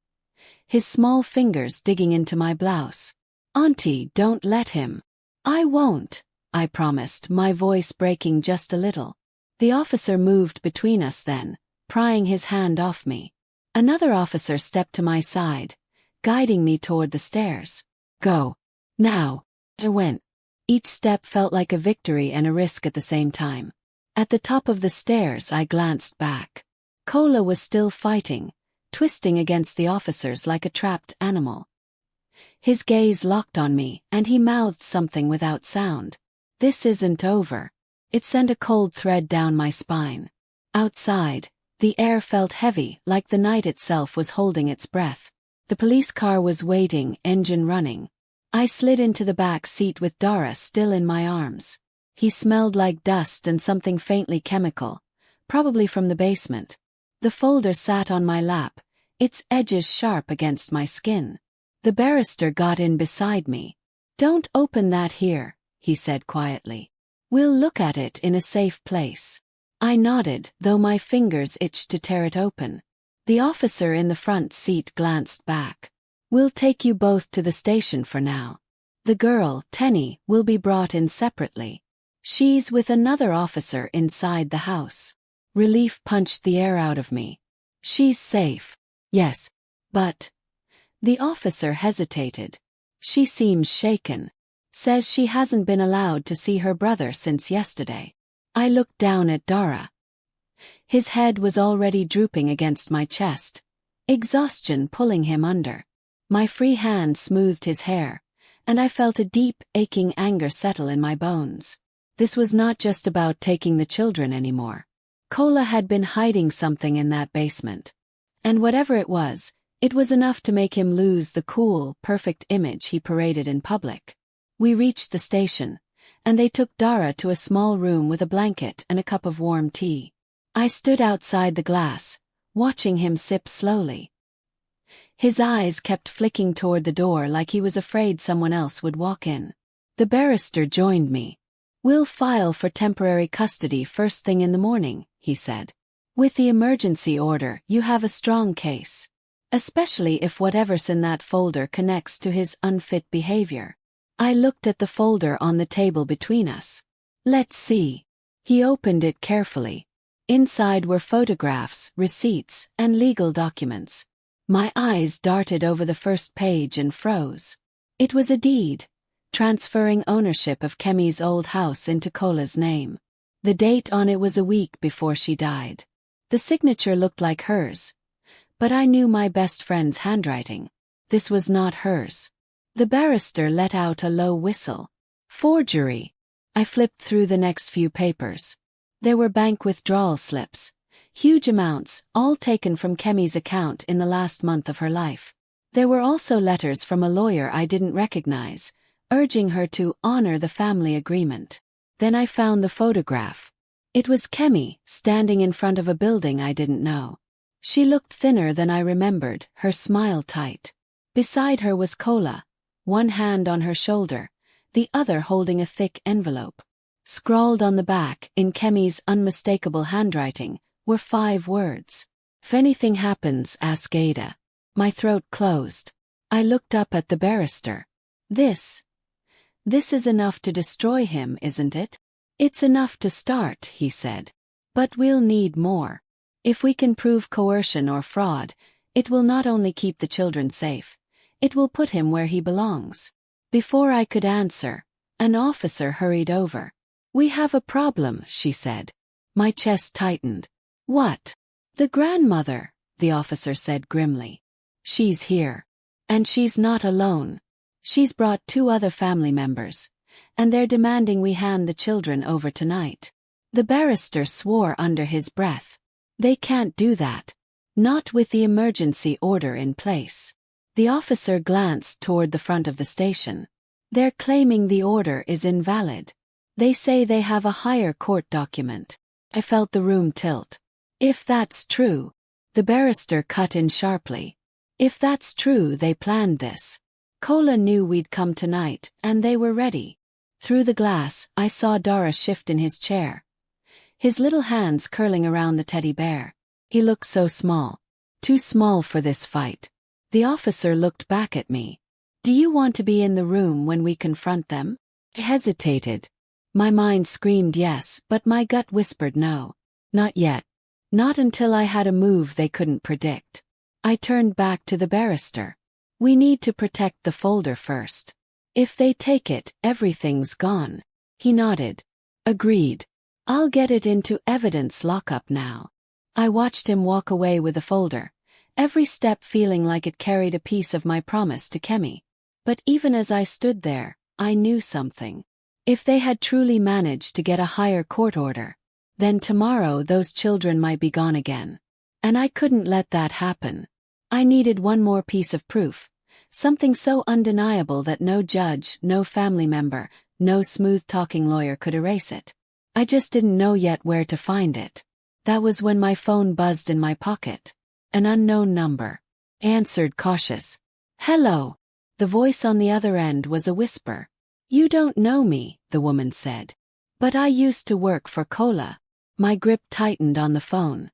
his small fingers digging into my blouse. "Auntie, don't let him." "I won't," I promised, my voice breaking just a little. The officer moved between us then, prying his hand off me. Another officer stepped to my side, guiding me toward the stairs. "Go. Now." I went. Each step felt like a victory and a risk at the same time. At the top of the stairs I glanced back. Kola was still fighting, twisting against the officers like a trapped animal. His gaze locked on me, and he mouthed something without sound. "This isn't over." It sent a cold thread down my spine. Outside, the air felt heavy, like the night itself was holding its breath. The police car was waiting, engine running. I slid into the back seat with Dara still in my arms. He smelled like dust and something faintly chemical, probably from the basement. The folder sat on my lap, its edges sharp against my skin. The barrister got in beside me. "Don't open that here," he said quietly. "We'll look at it in a safe place." I nodded, though my fingers itched to tear it open. The officer in the front seat glanced back. "We'll take you both to the station for now. The girl, Tenny, will be brought in separately. She's with another officer inside the house." Relief punched the air out of me. "She's safe." "Yes, but..." The officer hesitated. "She seems shaken. Says she hasn't been allowed to see her brother since yesterday." I looked down at Dara. His head was already drooping against my chest, exhaustion pulling him under. My free hand smoothed his hair, and I felt a deep, aching anger settle in my bones. This was not just about taking the children anymore. Kola had been hiding something in that basement. And whatever it was enough to make him lose the cool, perfect image he paraded in public. We reached the station, and they took Dara to a small room with a blanket and a cup of warm tea. I stood outside the glass, watching him sip slowly. His eyes kept flicking toward the door like he was afraid someone else would walk in. The barrister joined me. "We'll file for temporary custody first thing in the morning," he said. "With the emergency order, you have a strong case. Especially if whatever's in that folder connects to his unfit behavior." I looked at the folder on the table between us. "Let's see." He opened it carefully. Inside were photographs, receipts, and legal documents. My eyes darted over the first page and froze. It was a deed, transferring ownership of Kemi's old house into Kola's name. The date on it was a week before she died. The signature looked like hers, but I knew my best friend's handwriting. This was not hers. The barrister let out a low whistle. "Forgery." I flipped through the next few papers. There were bank withdrawal slips, huge amounts, all taken from Kemi's account in the last month of her life. There were also letters from a lawyer I didn't recognize, urging her to honor the family agreement. Then I found the photograph. It was Kemi, standing in front of a building I didn't know. She looked thinner than I remembered, her smile tight. Beside her was Kola, one hand on her shoulder, the other holding a thick envelope. Scrawled on the back, in Kemi's unmistakable handwriting, were 5 words. "If anything happens, ask Ada." My throat closed. I looked up at the barrister. This is enough to destroy him, isn't it?" "It's enough to start," he said. "But we'll need more. If we can prove coercion or fraud, it will not only keep the children safe, it will put him where he belongs." Before I could answer, an officer hurried over. "We have a problem," she said. My chest tightened. "What?" "The grandmother," the officer said grimly. "She's here. And she's not alone. She's brought 2 other family members, and they're demanding we hand the children over tonight." The barrister swore under his breath. "They can't do that. Not with the emergency order in place." The officer glanced toward the front of the station. "They're claiming the order is invalid. They say they have a higher court document." I felt the room tilt. "If that's true," the barrister cut in sharply. "If that's true, they planned this. Kola knew we'd come tonight, and they were ready." Through the glass, I saw Dara shift in his chair, his little hands curling around the teddy bear. He looked so small. Too small for this fight. The officer looked back at me. "Do you want to be in the room when we confront them?" I hesitated. My mind screamed yes, but my gut whispered no. Not yet. Not until I had a move they couldn't predict. I turned back to the barrister. "We need to protect the folder first. If they take it, everything's gone." He nodded. "Agreed. I'll get it into evidence lockup now." I watched him walk away with the folder, every step feeling like it carried a piece of my promise to Kemi. But even as I stood there, I knew something. If they had truly managed to get a higher court order, then tomorrow those children might be gone again. And I couldn't let that happen. I needed one more piece of proof, something so undeniable that no judge, no family member, no smooth-talking lawyer could erase it. I just didn't know yet where to find it. That was when my phone buzzed in my pocket. An unknown number. Answered cautious. "Hello." The voice on the other end was a whisper. "You don't know me," the woman said. "But I used to work for Kola." My grip tightened on the phone.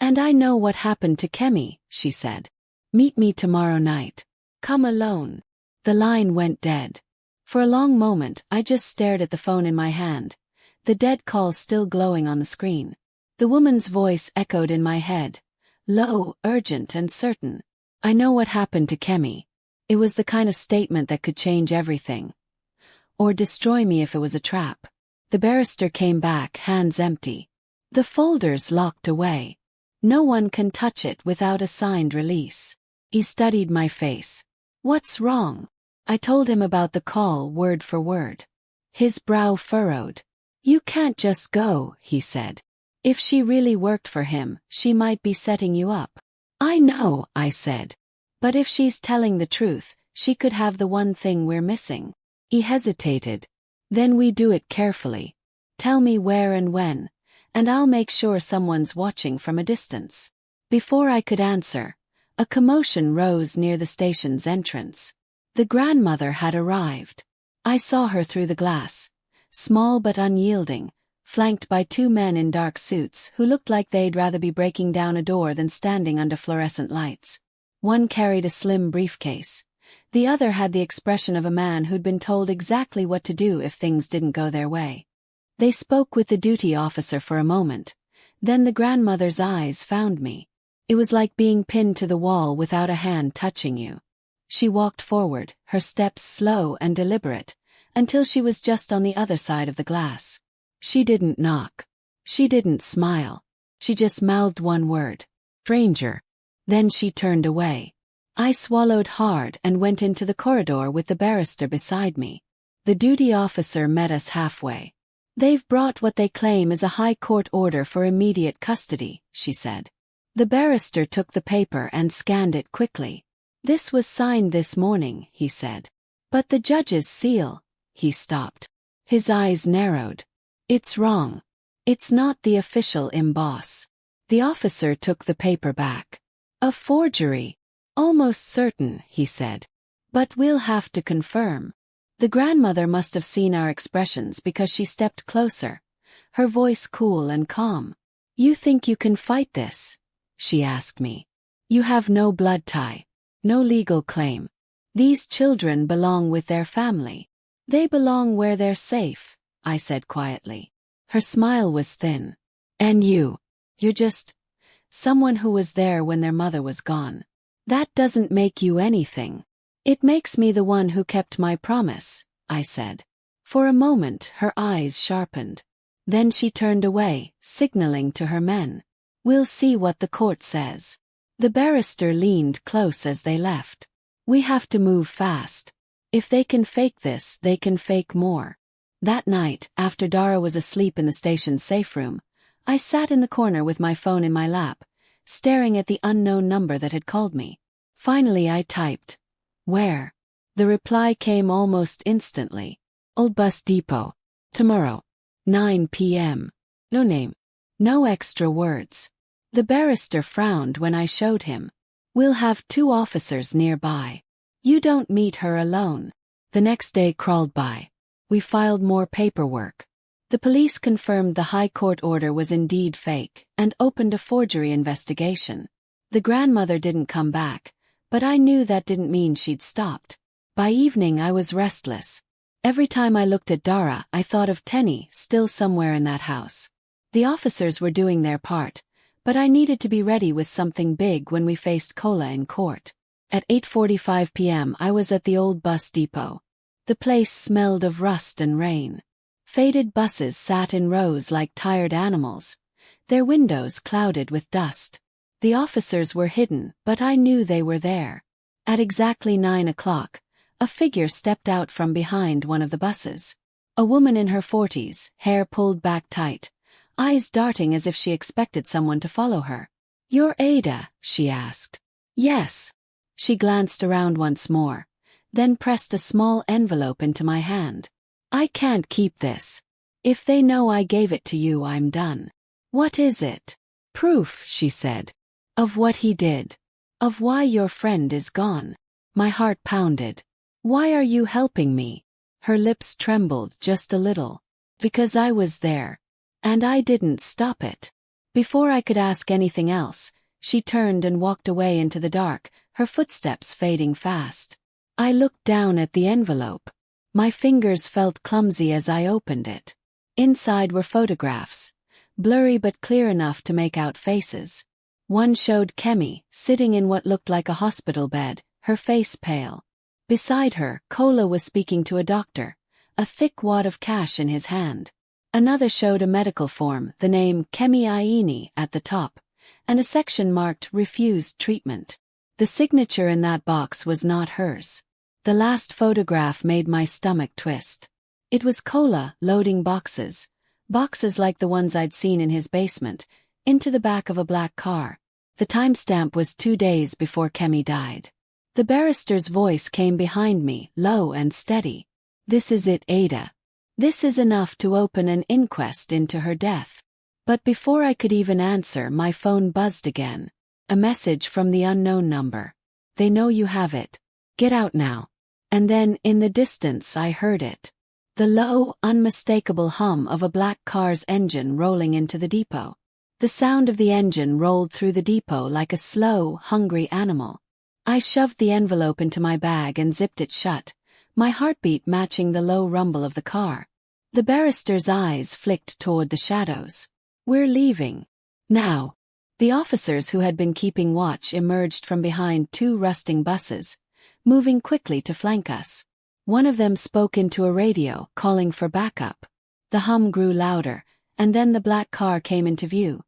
And I know what happened to Kemi," she said. "Meet me tomorrow night. Come alone." The line went dead. For a long moment, I just stared at the phone in my hand, the dead call still glowing on the screen. The woman's voice echoed in my head, low, urgent, and certain. "I know what happened to Kemi." It was the kind of statement that could change everything. Or destroy me if it was a trap. The barrister came back, hands empty. "The folder's locked away. No one can touch it without a signed release." He studied my face. "What's wrong?" I told him about the call word for word. His brow furrowed. "You can't just go," he said. "If she really worked for him, she might be setting you up." "I know," I said. "But if she's telling the truth, she could have the one thing we're missing." He hesitated. "Then we do it carefully. Tell me where and when, and I'll make sure someone's watching from a distance." Before I could answer, a commotion rose near the station's entrance. The grandmother had arrived. I saw her through the glass, small but unyielding, flanked by 2 men in dark suits who looked like they'd rather be breaking down a door than standing under fluorescent lights. One carried a slim briefcase. The other had the expression of a man who'd been told exactly what to do if things didn't go their way. They spoke with the duty officer for a moment. Then the grandmother's eyes found me. It was like being pinned to the wall without a hand touching you. She walked forward, her steps slow and deliberate, until she was just on the other side of the glass. She didn't knock. She didn't smile. She just mouthed one word. "Stranger." Then she turned away. I swallowed hard and went into the corridor with the barrister beside me. The duty officer met us halfway. "They've brought what they claim is a high court order for immediate custody," she said. The barrister took the paper and scanned it quickly. "This was signed this morning," he said. "But the judge's seal." He stopped. His eyes narrowed. "It's wrong. It's not the official emboss." The officer took the paper back. "A forgery. Almost certain," he said. "But we'll have to confirm." The grandmother must have seen our expressions because she stepped closer, her voice cool and calm. "You think you can fight this?" she asked me. "You have no blood tie, no legal claim. These children belong with their family. They belong where they're safe," I said quietly. Her smile was thin. "And you're just someone who was there when their mother was gone. That doesn't make you anything." "It makes me the one who kept my promise," I said. For a moment her eyes sharpened. Then she turned away, signaling to her men. "We'll see what the court says." The barrister leaned close as they left. "We have to move fast. If they can fake this, they can fake more." That night, after Dara was asleep in the station's safe room, I sat in the corner with my phone in my lap, staring at the unknown number that had called me. Finally I typed, "Where?" The reply came almost instantly. "Old Bus Depot. Tomorrow. 9 p.m. No name. No extra words." The barrister frowned when I showed him. "We'll have 2 officers nearby. You don't meet her alone." The next day crawled by. We filed more paperwork. The police confirmed the High Court order was indeed fake and opened a forgery investigation. The grandmother didn't come back, but I knew that didn't mean she'd stopped. By evening I was restless. Every time I looked at Dara, I thought of Tenny still somewhere in that house. The officers were doing their part, but I needed to be ready with something big when we faced Kola in court. At 8:45 p.m. I was at the old bus depot. The place smelled of rust and rain. Faded buses sat in rows like tired animals, their windows clouded with dust. The officers were hidden, but I knew they were there. At exactly 9 o'clock, a figure stepped out from behind one of the buses. A woman in her 40s, hair pulled back tight, eyes darting as if she expected someone to follow her. "You're Ada?" she asked. "Yes." She glanced around once more, then pressed a small envelope into my hand. "I can't keep this. If they know I gave it to you, I'm done." "What is it?" "Proof," she said. "Of what he did. Of why your friend is gone." My heart pounded. "Why are you helping me?" Her lips trembled just a little. "Because I was there. And I didn't stop it." Before I could ask anything else, she turned and walked away into the dark, her footsteps fading fast. I looked down at the envelope. My fingers felt clumsy as I opened it. Inside were photographs, blurry but clear enough to make out faces. One showed Kemi, sitting in what looked like a hospital bed, her face pale. Beside her, Kola was speaking to a doctor, a thick wad of cash in his hand. Another showed a medical form, the name Kemi Aini at the top, and a section marked Refused Treatment. The signature in that box was not hers. The last photograph made my stomach twist. It was Kola loading boxes like the ones I'd seen in his basement, into the back of a black car. The timestamp was 2 days before Kemi died. The barrister's voice came behind me, low and steady. "This is it, Ada. This is enough to open an inquest into her death." But before I could even answer, my phone buzzed again. A message from the unknown number. "They know you have it. Get out now." And then, in the distance, I heard it. The low, unmistakable hum of a black car's engine rolling into the depot. The sound of the engine rolled through the depot like a slow, hungry animal. I shoved the envelope into my bag and zipped it shut, my heartbeat matching the low rumble of the car. The barrister's eyes flicked toward the shadows. "We're leaving. Now." The officers who had been keeping watch emerged from behind 2 rusting buses, moving quickly to flank us. One of them spoke into a radio, calling for backup. The hum grew louder, and then the black car came into view,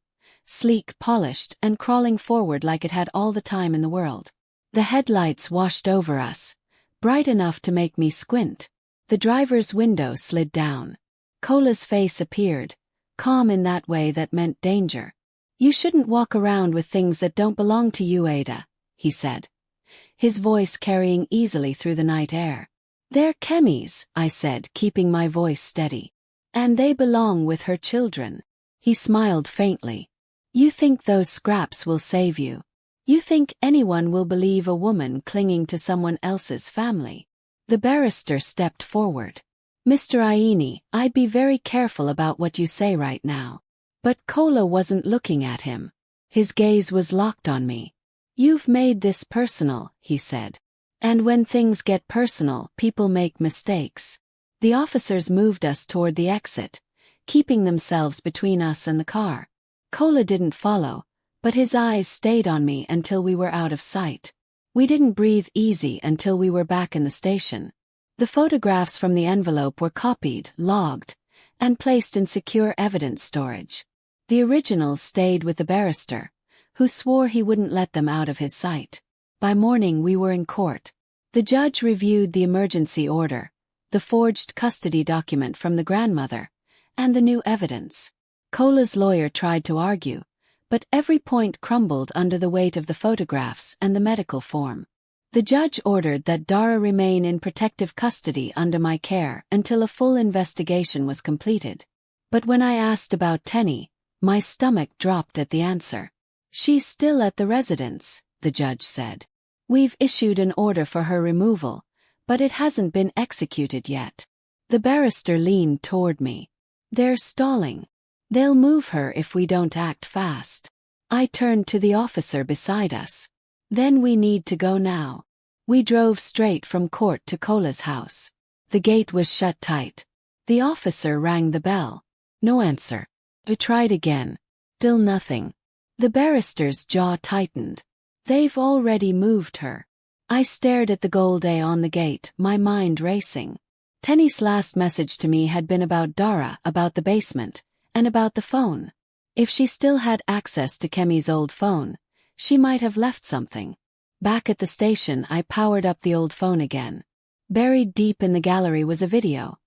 sleek, polished, and crawling forward like it had all the time in the world. The headlights washed over us, bright enough to make me squint. The driver's window slid down. Kola's face appeared, calm in that way that meant danger. "You shouldn't walk around with things that don't belong to you, Ada," he said, his voice carrying easily through the night air. "They're Kemi's," I said, keeping my voice steady. "And they belong with her children." He smiled faintly. "You think those scraps will save you? You think anyone will believe a woman clinging to someone else's family?" The barrister stepped forward. "Mr. Aini, I'd be very careful about what you say right now." But Kola wasn't looking at him. His gaze was locked on me. "You've made this personal," he said. "And when things get personal, people make mistakes." The officers moved us toward the exit, keeping themselves between us and the car. Kola didn't follow, but his eyes stayed on me until we were out of sight. We didn't breathe easy until we were back in the station. The photographs from the envelope were copied, logged, and placed in secure evidence storage. The originals stayed with the barrister, who swore he wouldn't let them out of his sight. By morning we were in court. The judge reviewed the emergency order, the forged custody document from the grandmother, and the new evidence. Cola's lawyer tried to argue, but every point crumbled under the weight of the photographs and the medical form. The judge ordered that Dara remain in protective custody under my care until a full investigation was completed. But when I asked about Tenny, my stomach dropped at the answer. She's still at the residence, the judge said. We've issued an order for her removal, but it hasn't been executed yet. The barrister leaned toward me. They're stalling. They'll move her if we don't act fast. I turned to the officer beside us. Then we need to go now. We drove straight from court to Cola's house. The gate was shut tight. The officer rang the bell. No answer. I tried again. Still nothing. The barrister's jaw tightened. They've already moved her. I stared at the gold A on the gate, my mind racing. Tenny's last message to me had been about Dara, about the basement, and about the phone. If she still had access to Kemi's old phone, she might have left something. Back at the station, I powered up the old phone again. Buried deep in the gallery was a video.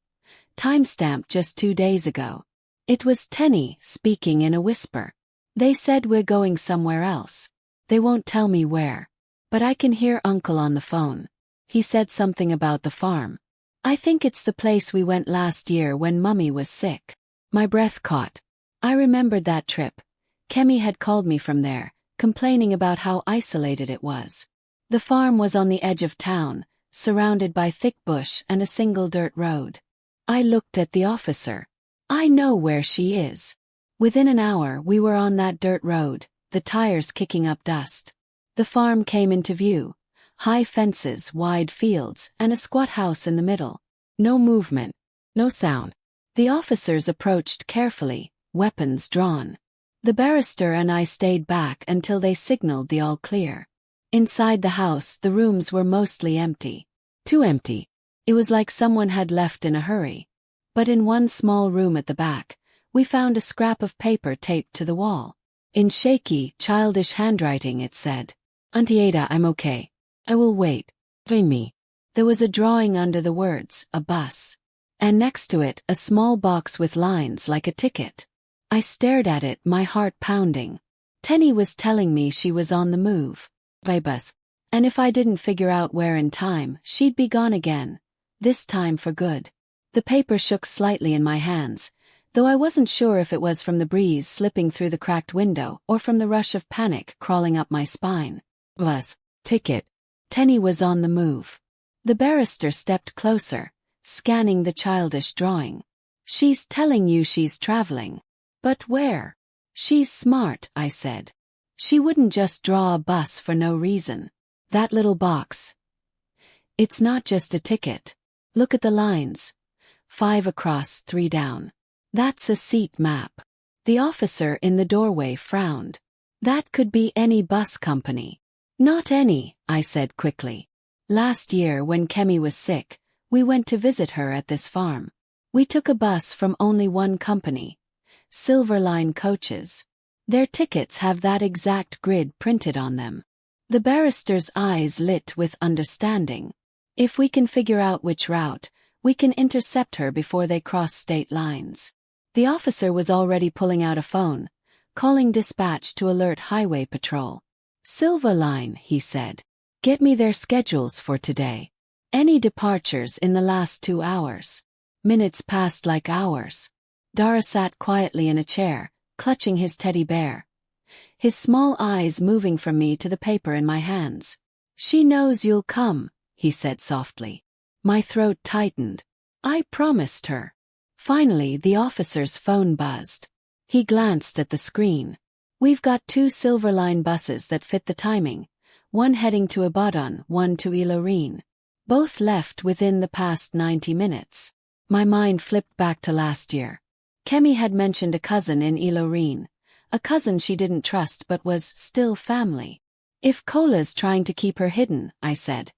Timestamped just 2 days ago. It was Tenny speaking in a whisper. They said we're going somewhere else. They won't tell me where. But I can hear Uncle on the phone. He said something about the farm. I think it's the place we went last year when Mummy was sick. My breath caught. I remembered that trip. Kemi had called me from there, complaining about how isolated it was. The farm was on the edge of town, surrounded by thick bush and a single dirt road. I looked at the officer. I know where she is. Within an hour we were on that dirt road, the tires kicking up dust. The farm came into view. High fences, wide fields, and a squat house in the middle. No movement. No sound. The officers approached carefully, weapons drawn. The barrister and I stayed back until they signaled the all clear. Inside the house, the rooms were mostly empty. Too empty. It was like someone had left in a hurry. But in one small room at the back, we found a scrap of paper taped to the wall. In shaky, childish handwriting it said, "Auntie Ada, I'm okay. I will wait. Join me." There was a drawing under the words, a bus. And next to it, a small box with lines like a ticket. I stared at it, my heart pounding. Tenny was telling me she was on the move. By bus. And if I didn't figure out where in time, she'd be gone again. This time for good. The paper shook slightly in my hands, though I wasn't sure if it was from the breeze slipping through the cracked window or from the rush of panic crawling up my spine. Bus. Ticket. Tenny was on the move. The barrister stepped closer, scanning the childish drawing. She's telling you she's traveling. But where? She's smart, I said. She wouldn't just draw a bus for no reason. That little box. It's not just a ticket. Look at the lines. 5 across, 3 down. That's a seat map. The officer in the doorway frowned. That could be any bus company. Not any, I said quickly. Last year when Kemi was sick, we went to visit her at this farm. We took a bus from only one company. Silverline Coaches. Their tickets have that exact grid printed on them. The barrister's eyes lit with understanding. If we can figure out which route, we can intercept her before they cross state lines. The officer was already pulling out a phone, calling dispatch to alert highway patrol. Silverline, he said. Get me their schedules for today. Any departures in the last 2 hours. Minutes passed like hours. Dara sat quietly in a chair, clutching his teddy bear. His small eyes moving from me to the paper in my hands. She knows you'll come, he said softly. My throat tightened. I promised her. Finally, the officer's phone buzzed. He glanced at the screen. We've got 2 Silverline buses that fit the timing. One heading to Ibadan, one to Ilorin. Both left within the past 90 minutes. My mind flipped back to last year. Kemi had mentioned a cousin in Ilorin. A cousin she didn't trust but was still family. If Cola's trying to keep her hidden, I said,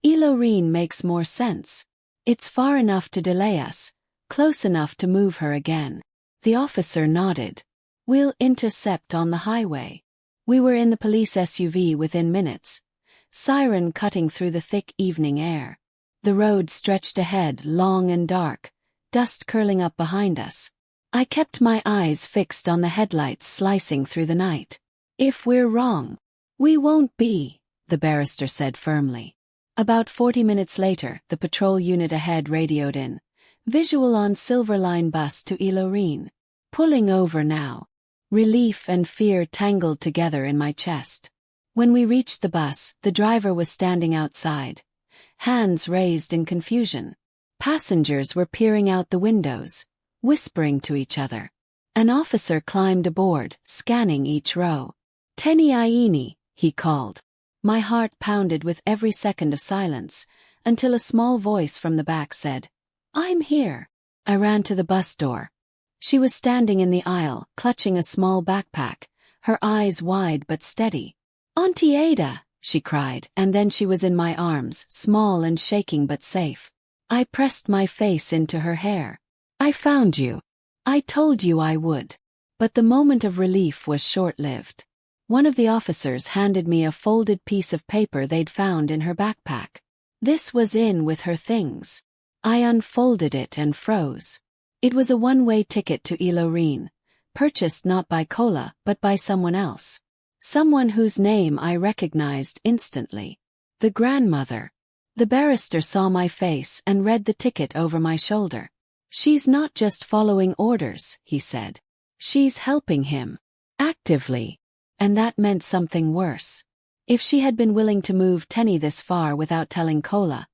Ilorin makes more sense. It's far enough to delay us, close enough to move her again. The officer nodded. We'll intercept on the highway. We were in the police SUV within minutes, siren cutting through the thick evening air. The road stretched ahead, long and dark, dust curling up behind us. I kept my eyes fixed on the headlights slicing through the night. If we're wrong, we won't be, the barrister said firmly. About 40 minutes later, the patrol unit ahead radioed in. Visual on Silver Line bus to Ilorine. Pulling over now. Relief and fear tangled together in my chest. When we reached the bus, the driver was standing outside, hands raised in confusion. Passengers were peering out the windows, whispering to each other. An officer climbed aboard, scanning each row. Teni Aini, he called. My heart pounded with every second of silence, until a small voice from the back said, I'm here. I ran to the bus door. She was standing in the aisle, clutching a small backpack, her eyes wide but steady. Auntie Ada, she cried, and then she was in my arms, small and shaking but safe. I pressed my face into her hair. I found you. I told you I would. But the moment of relief was short-lived. One of the officers handed me a folded piece of paper they'd found in her backpack. This was in with her things. I unfolded it and froze. It was a one-way ticket to Ilorine, purchased not by Kola but by someone else. Someone whose name I recognized instantly. The grandmother. The barrister saw my face and read the ticket over my shoulder. She's not just following orders, he said. She's helping him. Actively. And that meant something worse. If she had been willing to move Teni this far without telling Kola,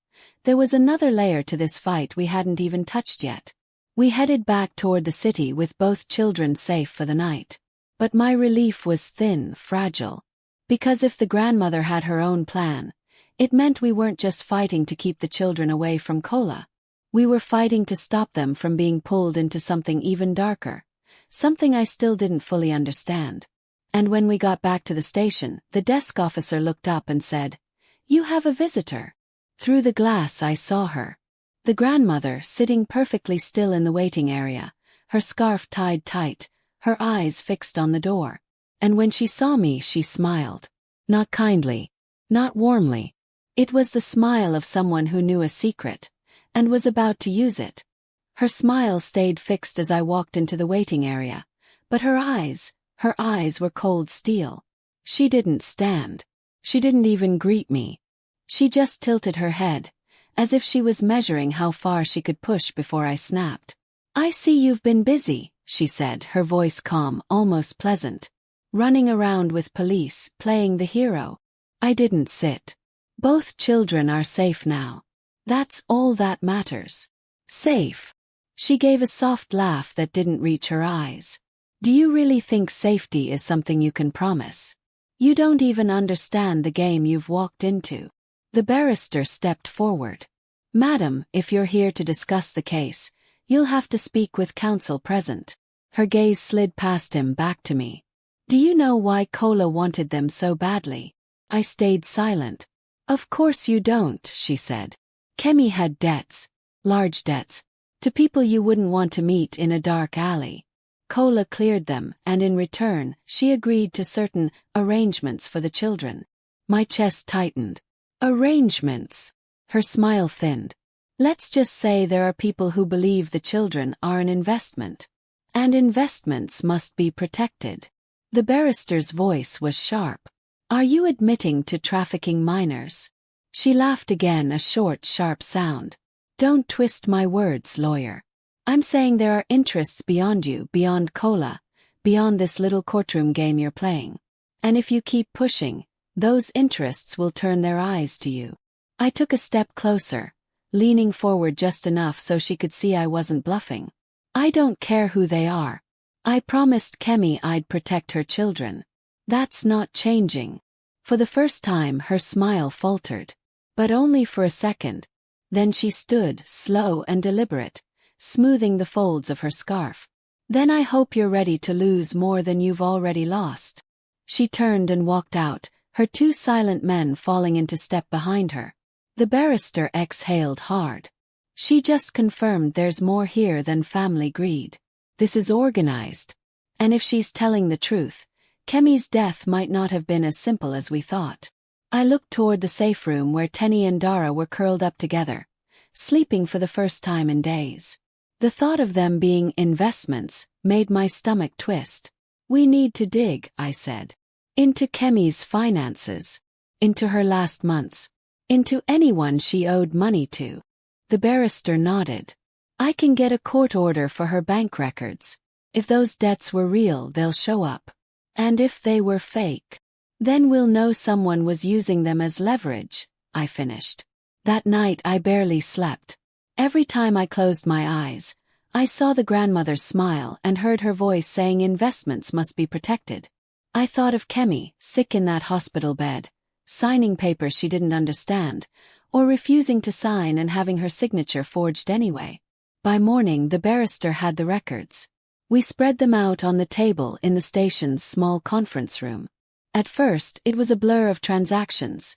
there was another layer to this fight we hadn't even touched yet. We headed back toward the city with both children safe for the night. But my relief was thin, fragile. Because if the grandmother had her own plan, it meant we weren't just fighting to keep the children away from Kola. We were fighting to stop them from being pulled into something even darker, something I still didn't fully understand. And when we got back to the station, the desk officer looked up and said, You have a visitor. Through the glass I saw her. The grandmother sitting perfectly still in the waiting area, her scarf tied tight, her eyes fixed on the door. And when she saw me, she smiled. Not kindly, not warmly. It was the smile of someone who knew a secret, and was about to use it. Her smile stayed fixed as I walked into the waiting area, but her eyes were cold steel. She didn't stand. She didn't even greet me. She just tilted her head, as if she was measuring how far she could push before I snapped. I see you've been busy, she said, her voice calm, almost pleasant. Running around with police, playing the hero. I didn't sit. Both children are safe now. That's all that matters. Safe. She gave a soft laugh that didn't reach her eyes. Do you really think safety is something you can promise? You don't even understand the game you've walked into. The barrister stepped forward. Madam, if you're here to discuss the case, you'll have to speak with counsel present. Her gaze slid past him back to me. Do you know why Kola wanted them so badly? I stayed silent. Of course you don't, she said. Kemi had debts. Large debts. To people you wouldn't want to meet in a dark alley. Kola cleared them, and in return, she agreed to certain arrangements for the children. My chest tightened. Arrangements. Her smile thinned. Let's just say there are people who believe the children are an investment. And investments must be protected. The barrister's voice was sharp. Are you admitting to trafficking minors? She laughed again, a short, sharp sound. Don't twist my words, lawyer. I'm saying there are interests beyond you, beyond Kola, beyond this little courtroom game you're playing. And if you keep pushing, those interests will turn their eyes to you. I took a step closer, leaning forward just enough so she could see I wasn't bluffing. I don't care who they are. I promised Kemi I'd protect her children. That's not changing. For the first time her smile faltered. But only for a second. Then she stood, slow and deliberate, smoothing the folds of her scarf. Then I hope you're ready to lose more than you've already lost. She turned and walked out, her two silent men falling into step behind her. The barrister exhaled hard. She just confirmed there's more here than family greed. This is organized. And if she's telling the truth, Kemi's death might not have been as simple as we thought. I looked toward the safe room where Tenny and Dara were curled up together, sleeping for the first time in days. The thought of them being investments made my stomach twist. We need to dig, I said. Into Kemi's finances. Into her last months. Into anyone she owed money to. The barrister nodded. I can get a court order for her bank records. If those debts were real, they'll show up. And if they were fake, then we'll know someone was using them as leverage, I finished. That night I barely slept. Every time I closed my eyes, I saw the grandmother smile and heard her voice saying investments must be protected. I thought of Kemi, sick in that hospital bed, signing papers she didn't understand, or refusing to sign and having her signature forged anyway. By morning the barrister had the records. We spread them out on the table in the station's small conference room. At first it was a blur of transactions.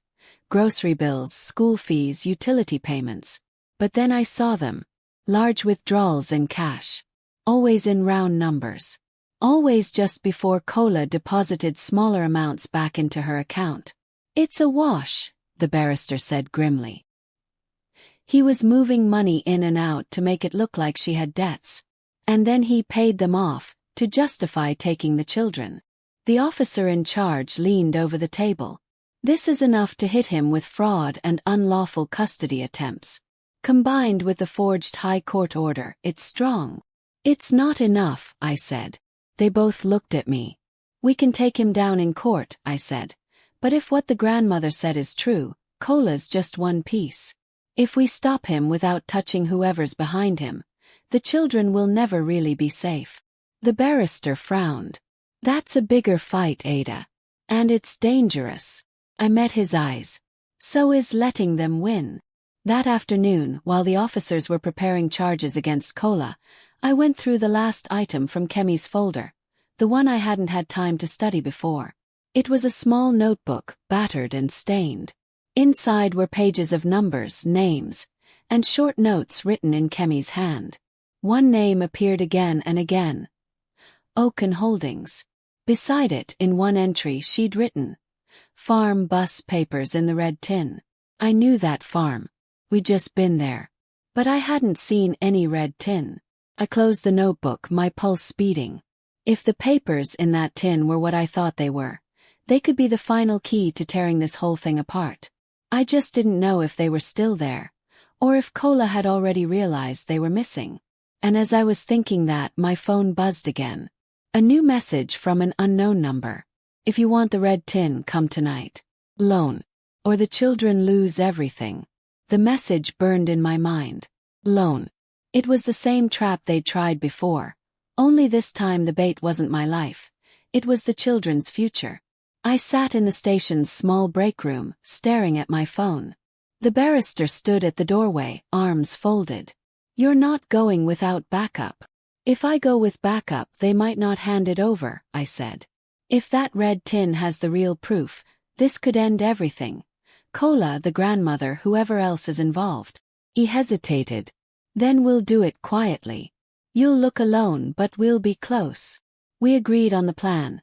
Grocery bills, school fees, utility payments. But then I saw them. Large withdrawals in cash. Always in round numbers. Always just before Kola deposited smaller amounts back into her account. It's a wash, the barrister said grimly. He was moving money in and out to make it look like she had debts. And then he paid them off, to justify taking the children. The officer in charge leaned over the table. This is enough to hit him with fraud and unlawful custody attempts. Combined with the forged high court order, it's strong. It's not enough, I said. They both looked at me. We can take him down in court, I said. But if what the grandmother said is true, Kola's just one piece. If we stop him without touching whoever's behind him, the children will never really be safe. The barrister frowned. That's a bigger fight, Ada. And it's dangerous. I met his eyes. So is letting them win. That afternoon, while the officers were preparing charges against Kola, I went through the last item from Kemi's folder, the one I hadn't had time to study before. It was a small notebook, battered and stained. Inside were pages of numbers, names, and short notes written in Kemi's hand. One name appeared again and again. Oaken Holdings. Beside it, in one entry, she'd written, Farm bus papers in the red tin. I knew that farm. We'd just been there. But I hadn't seen any red tin. I closed the notebook, my pulse speeding. If the papers in that tin were what I thought they were, they could be the final key to tearing this whole thing apart. I just didn't know if they were still there, or if Kola had already realized they were missing. And as I was thinking that, my phone buzzed again. A new message from an unknown number. If you want the red tin, come tonight. Loan. Or the children lose everything. The message burned in my mind. Loan. It was the same trap they'd tried before. Only this time the bait wasn't my life. It was the children's future. I sat in the station's small break room, staring at my phone. The barrister stood at the doorway, arms folded. You're not going without backup. If I go with backup, they might not hand it over, I said. If that red tin has the real proof, this could end everything. Kola, the grandmother, whoever else is involved. He hesitated. Then we'll do it quietly. You'll look alone, but we'll be close. We agreed on the plan.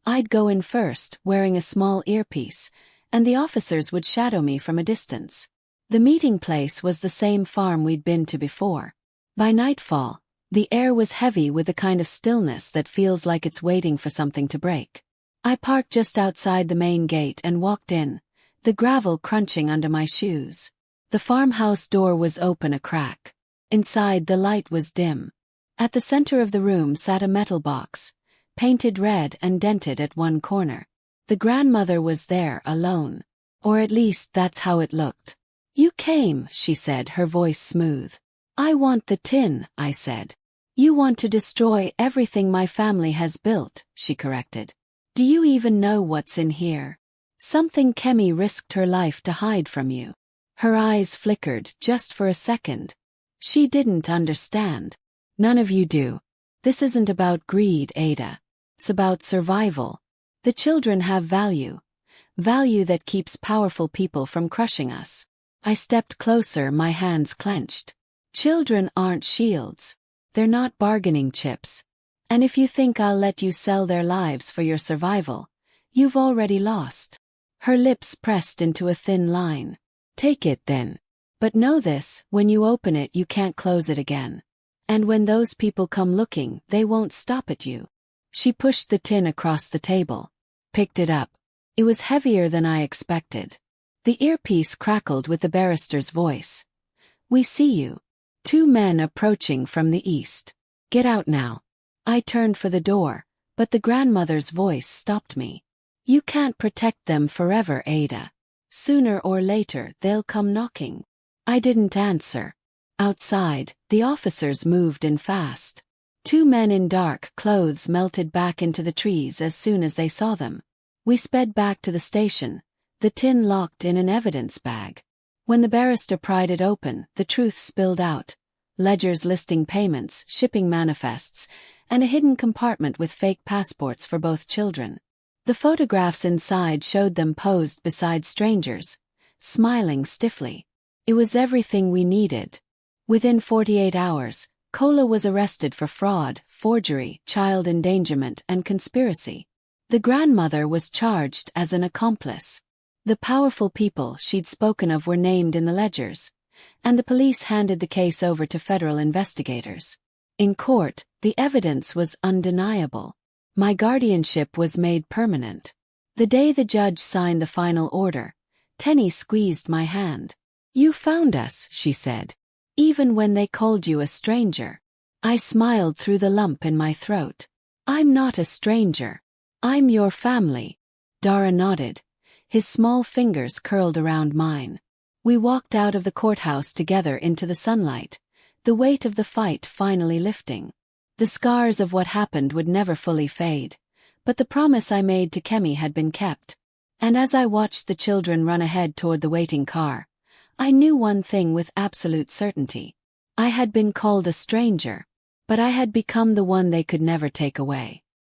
I'd go in first, wearing a small earpiece, and the officers would shadow me from a distance. The meeting place was the same farm we'd been to before. By nightfall, the air was heavy with the kind of stillness that feels like it's waiting for something to break. I parked just outside the main gate and walked in, the gravel crunching under my shoes. The farmhouse door was open a crack. Inside the light was dim. At the center of the room sat a metal box, painted red and dented at one corner. The grandmother was there alone. Or at least that's how it looked. You came, she said, her voice smooth. I want the tin, I said. You want to destroy everything my family has built, she corrected. Do you even know what's in here? Something Kemi risked her life to hide from you. Her eyes flickered just for a second. She didn't understand. None of you do. This isn't about greed, Ada. It's about survival. The children have value. Value that keeps powerful people from crushing us. I stepped closer, my hands clenched. Children aren't shields. They're not bargaining chips. And if you think I'll let you sell their lives for your survival, you've already lost. Her lips pressed into a thin line. Take it then. But know this, when you open it you can't close it again. And when those people come looking, they won't stop at you. She pushed the tin across the table. Picked it up. It was heavier than I expected. The earpiece crackled with the barrister's voice. We see you. 2 men approaching from the east. Get out now. I turned for the door, but the grandmother's voice stopped me. You can't protect them forever, Ada. Sooner or later they'll come knocking. I didn't answer. Outside, the officers moved in fast. 2 men in dark clothes melted back into the trees as soon as they saw them. We sped back to the station, the tin locked in an evidence bag. When the barrister pried it open, the truth spilled out. Ledgers listing payments, shipping manifests, and a hidden compartment with fake passports for both children. The photographs inside showed them posed beside strangers, smiling stiffly. It was everything we needed. Within 48 hours, Kola was arrested for fraud, forgery, child endangerment, and conspiracy. The grandmother was charged as an accomplice. The powerful people she'd spoken of were named in the ledgers, and the police handed the case over to federal investigators. In court, the evidence was undeniable. My guardianship was made permanent. The day the judge signed the final order, Tenny squeezed my hand. You found us, she said. Even when they called you a stranger. I smiled through the lump in my throat. I'm not a stranger. I'm your family. Dara nodded. His small fingers curled around mine. We walked out of the courthouse together into the sunlight, the weight of the fight finally lifting. The scars of what happened would never fully fade, but the promise I made to Kemi had been kept. And as I watched the children run ahead toward the waiting car, I knew one thing with absolute certainty. I had been called a stranger, but I had become the one they could never take away.